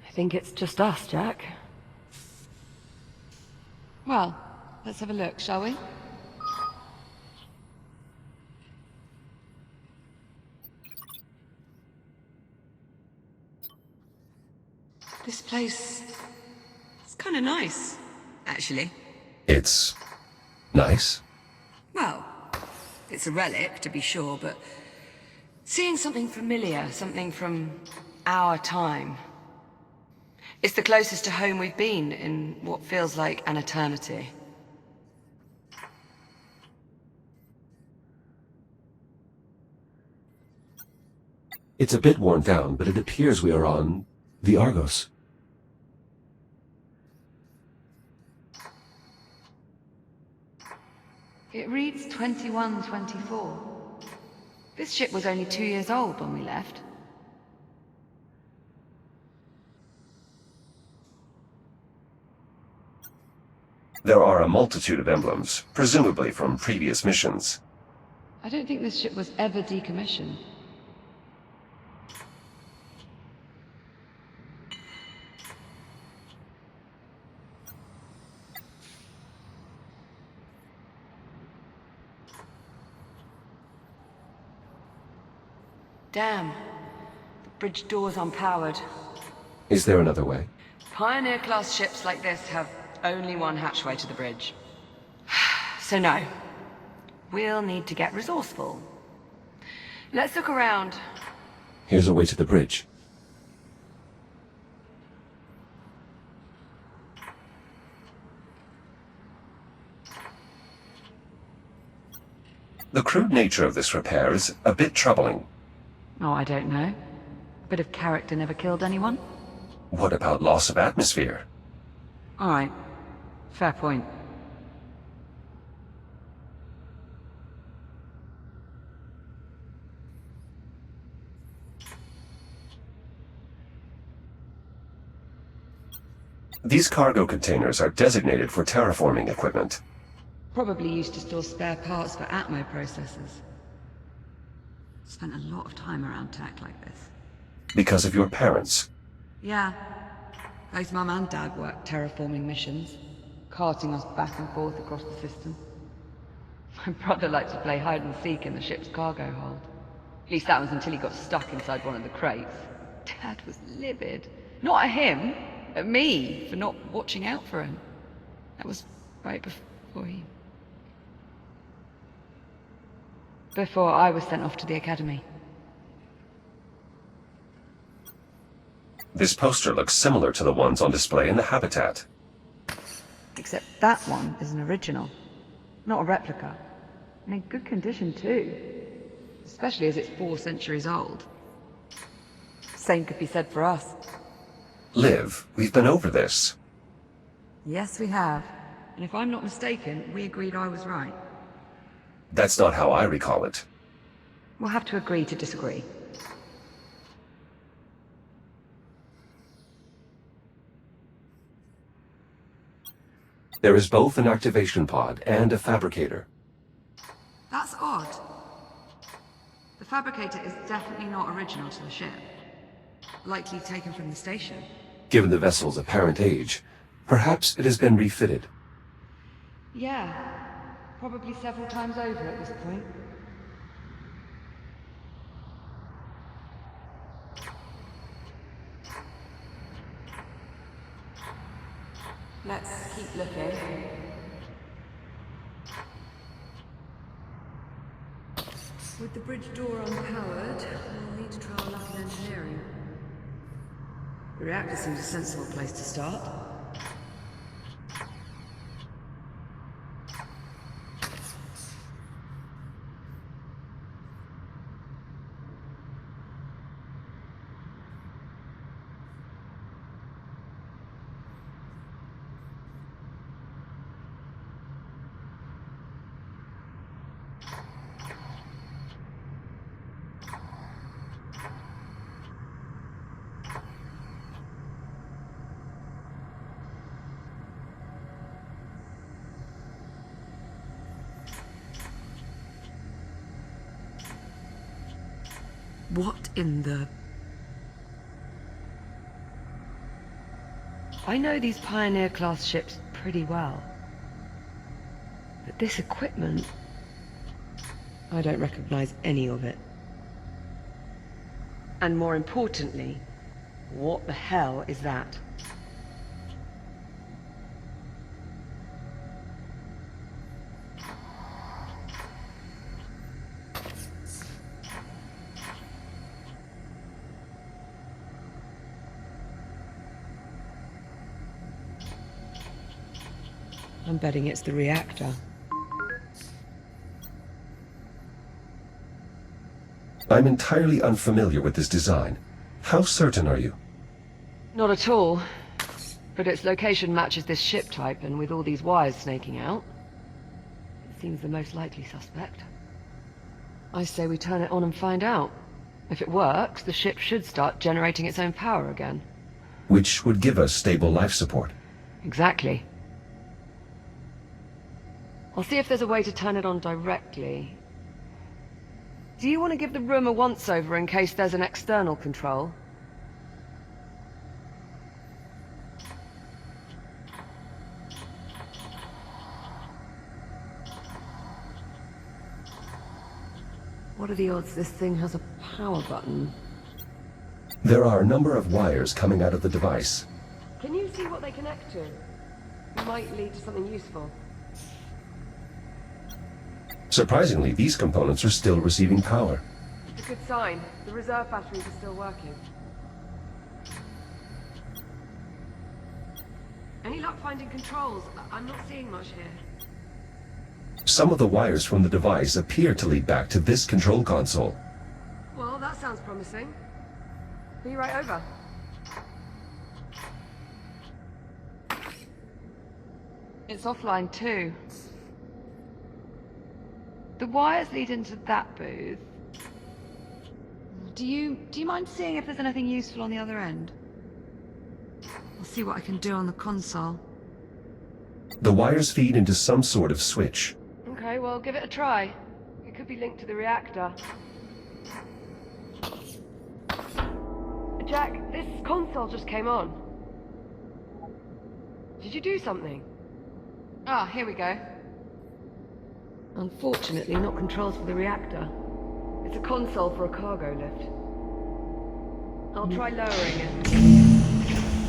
I think it's just us, Jack. Well, let's have a look, shall we? This place... it's kind of nice, actually. It's... nice? Well, it's a relic, to be sure, but Seeing something familiar, something from our time. It's the closest to home we've been in what feels like an eternity. It's a bit worn down, but it appears we are on the Argos. It reads 2124. This ship was only 2 years old when we left. There are a multitude of emblems, presumably from previous missions. I don't think this ship was ever decommissioned. Damn. The bridge door's unpowered. Is there another way? Pioneer-class ships like this have only one hatchway to the bridge. So no. We'll need to get resourceful. Let's look around. Here's a way to the bridge. The crude nature of this repair is a bit troubling. Oh, I don't know. A bit of character never killed anyone? What about loss of atmosphere? All right. Fair point. These cargo containers are designated for terraforming equipment. Probably used to store spare parts for Atmo processors. Spent a lot of time around tech like this. Because of your parents. Yeah. Both Mum and Dad worked terraforming missions, carting us back and forth across the system. My brother liked to play hide and seek in the ship's cargo hold. At least that was until he got stuck inside one of the crates. Dad was livid. Not at him, at me, for not watching out for him. That was right before I was sent off to the academy. This poster looks similar to the ones on display in the habitat. Except that one is an original, not a replica. And in good condition too. Especially as it's 4 centuries old. Same could be said for us. Liv, we've been over this. Yes, we have. And if I'm not mistaken, we agreed I was right. That's not how I recall it. We'll have to agree to disagree. There is both an activation pod and a fabricator. That's odd. The Fabricator is definitely not original to the ship. Likely taken from the station. Given the vessel's apparent age, perhaps it has been refitted. Yeah. Probably several times over at this point. Let's keep looking. With the bridge door unpowered, we'll need to try our luck in engineering. The reactor seems a sensible place to start. What in the... I know these Pioneer-class ships pretty well. But this equipment... I don't recognize any of it. And more importantly, what the hell is that? I'm betting it's the reactor. I'm entirely unfamiliar with this design. How certain are you? Not at all. But its location matches this ship type, and with all these wires snaking out, it seems the most likely suspect. I say we turn it on and find out. If it works, the ship should start generating its own power again. Which would give us stable life support. Exactly. I'll see if there's a way to turn it on directly. Do you want to give the room a once-over in case there's an external control? What are the odds this thing has a power button? There are a number of wires coming out of the device. Can you see what they connect to? It might lead to something useful. Surprisingly, these components are still receiving power. It's a good sign. The reserve batteries are still working. Any luck finding controls? I'm not seeing much here. Some of the wires from the device appear to lead back to this control console. Well, that sounds promising. Be right over. It's offline too. The wires lead into that booth. Do you mind seeing if there's anything useful on the other end? I'll see what I can do on the console. The wires feed into some sort of switch. Okay, well, give it a try. It could be linked to the reactor. Jack, this console just came on. Did you do something? Ah, here we go. Unfortunately, not controls for the reactor. It's a console for a cargo lift. I'll try lowering it.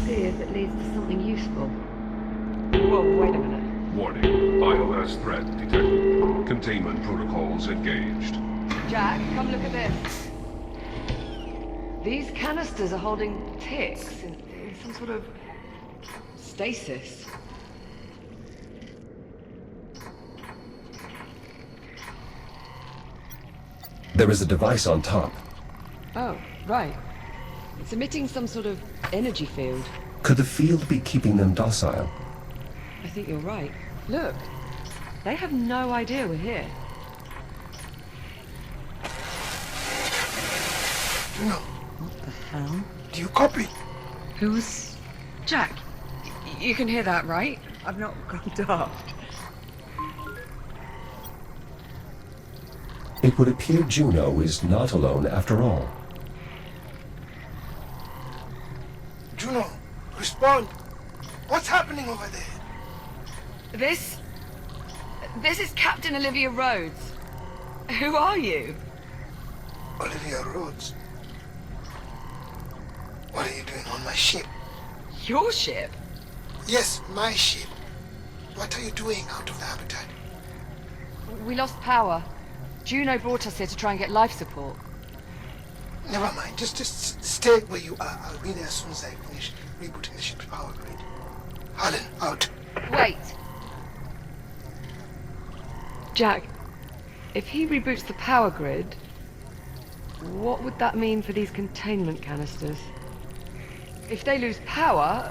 See if it leads to something useful. Whoa, wait a minute. Warning, biomass threat detected. Containment protocols engaged. Jack, come look at this. These canisters are holding ticks in some sort of stasis. There is a device on top. Oh, right. It's emitting some sort of energy field. Could the field be keeping them docile? I think you're right. Look, they have no idea we're here. No. What the hell? Do you copy? Who's... Jack, you can hear that, right? I've not gone daft. It would appear Juno is not alone after all. Juno, respond. What's happening over there? This is Captain Olivia Rhodes. Who are you? Olivia Rhodes. What are you doing on my ship? Your ship? Yes, my ship. What are you doing out of the habitat? We lost power. Juno brought us here to try and get life support. Never mind. Just stay where you are. I'll be there as soon as I finish rebooting the ship's power grid. Harlan, out. Wait. Jack, if he reboots the power grid, what would that mean for these containment canisters? If they lose power,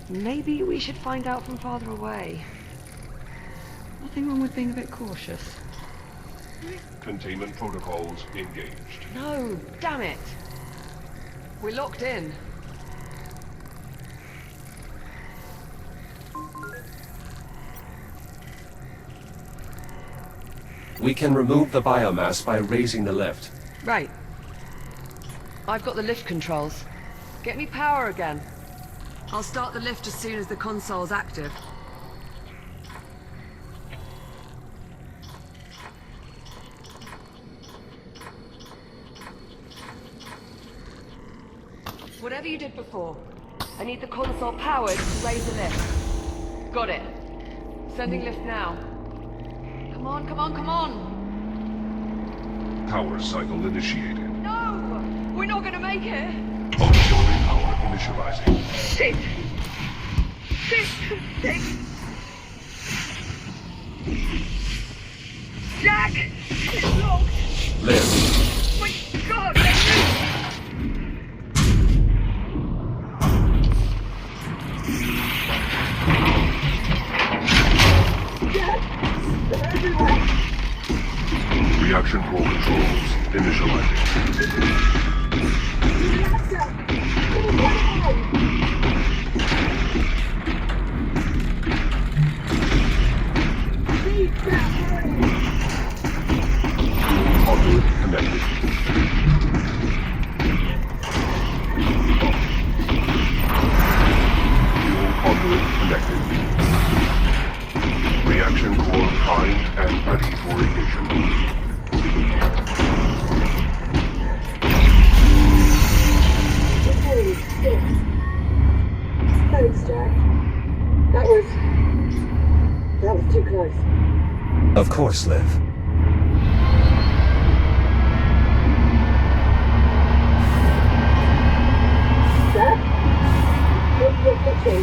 maybe we should find out from farther away. Nothing wrong with being a bit cautious. Containment protocols engaged. No, damn it. We're locked in. We can remove the biomass by raising the lift. Right. I've got the lift controls. Get me power again. I'll start the lift as soon as the console's active. Whatever you did before, I need the console powered to raise the lift. Got it. Sending lift now. Come on, come on, come on! Power cycle initiated. No! We're not gonna make it! Auxiliary power initializing. Shit! Shit! Shit! Jack! It's locked! Live. My God! Let me... Reaction core controls initializing. Conduit connected. Fuel conduit connected. Reaction core primed and ready for ignition. Thanks, Jack. That was too close. Of course, Liv. Jack? What's your kitchen?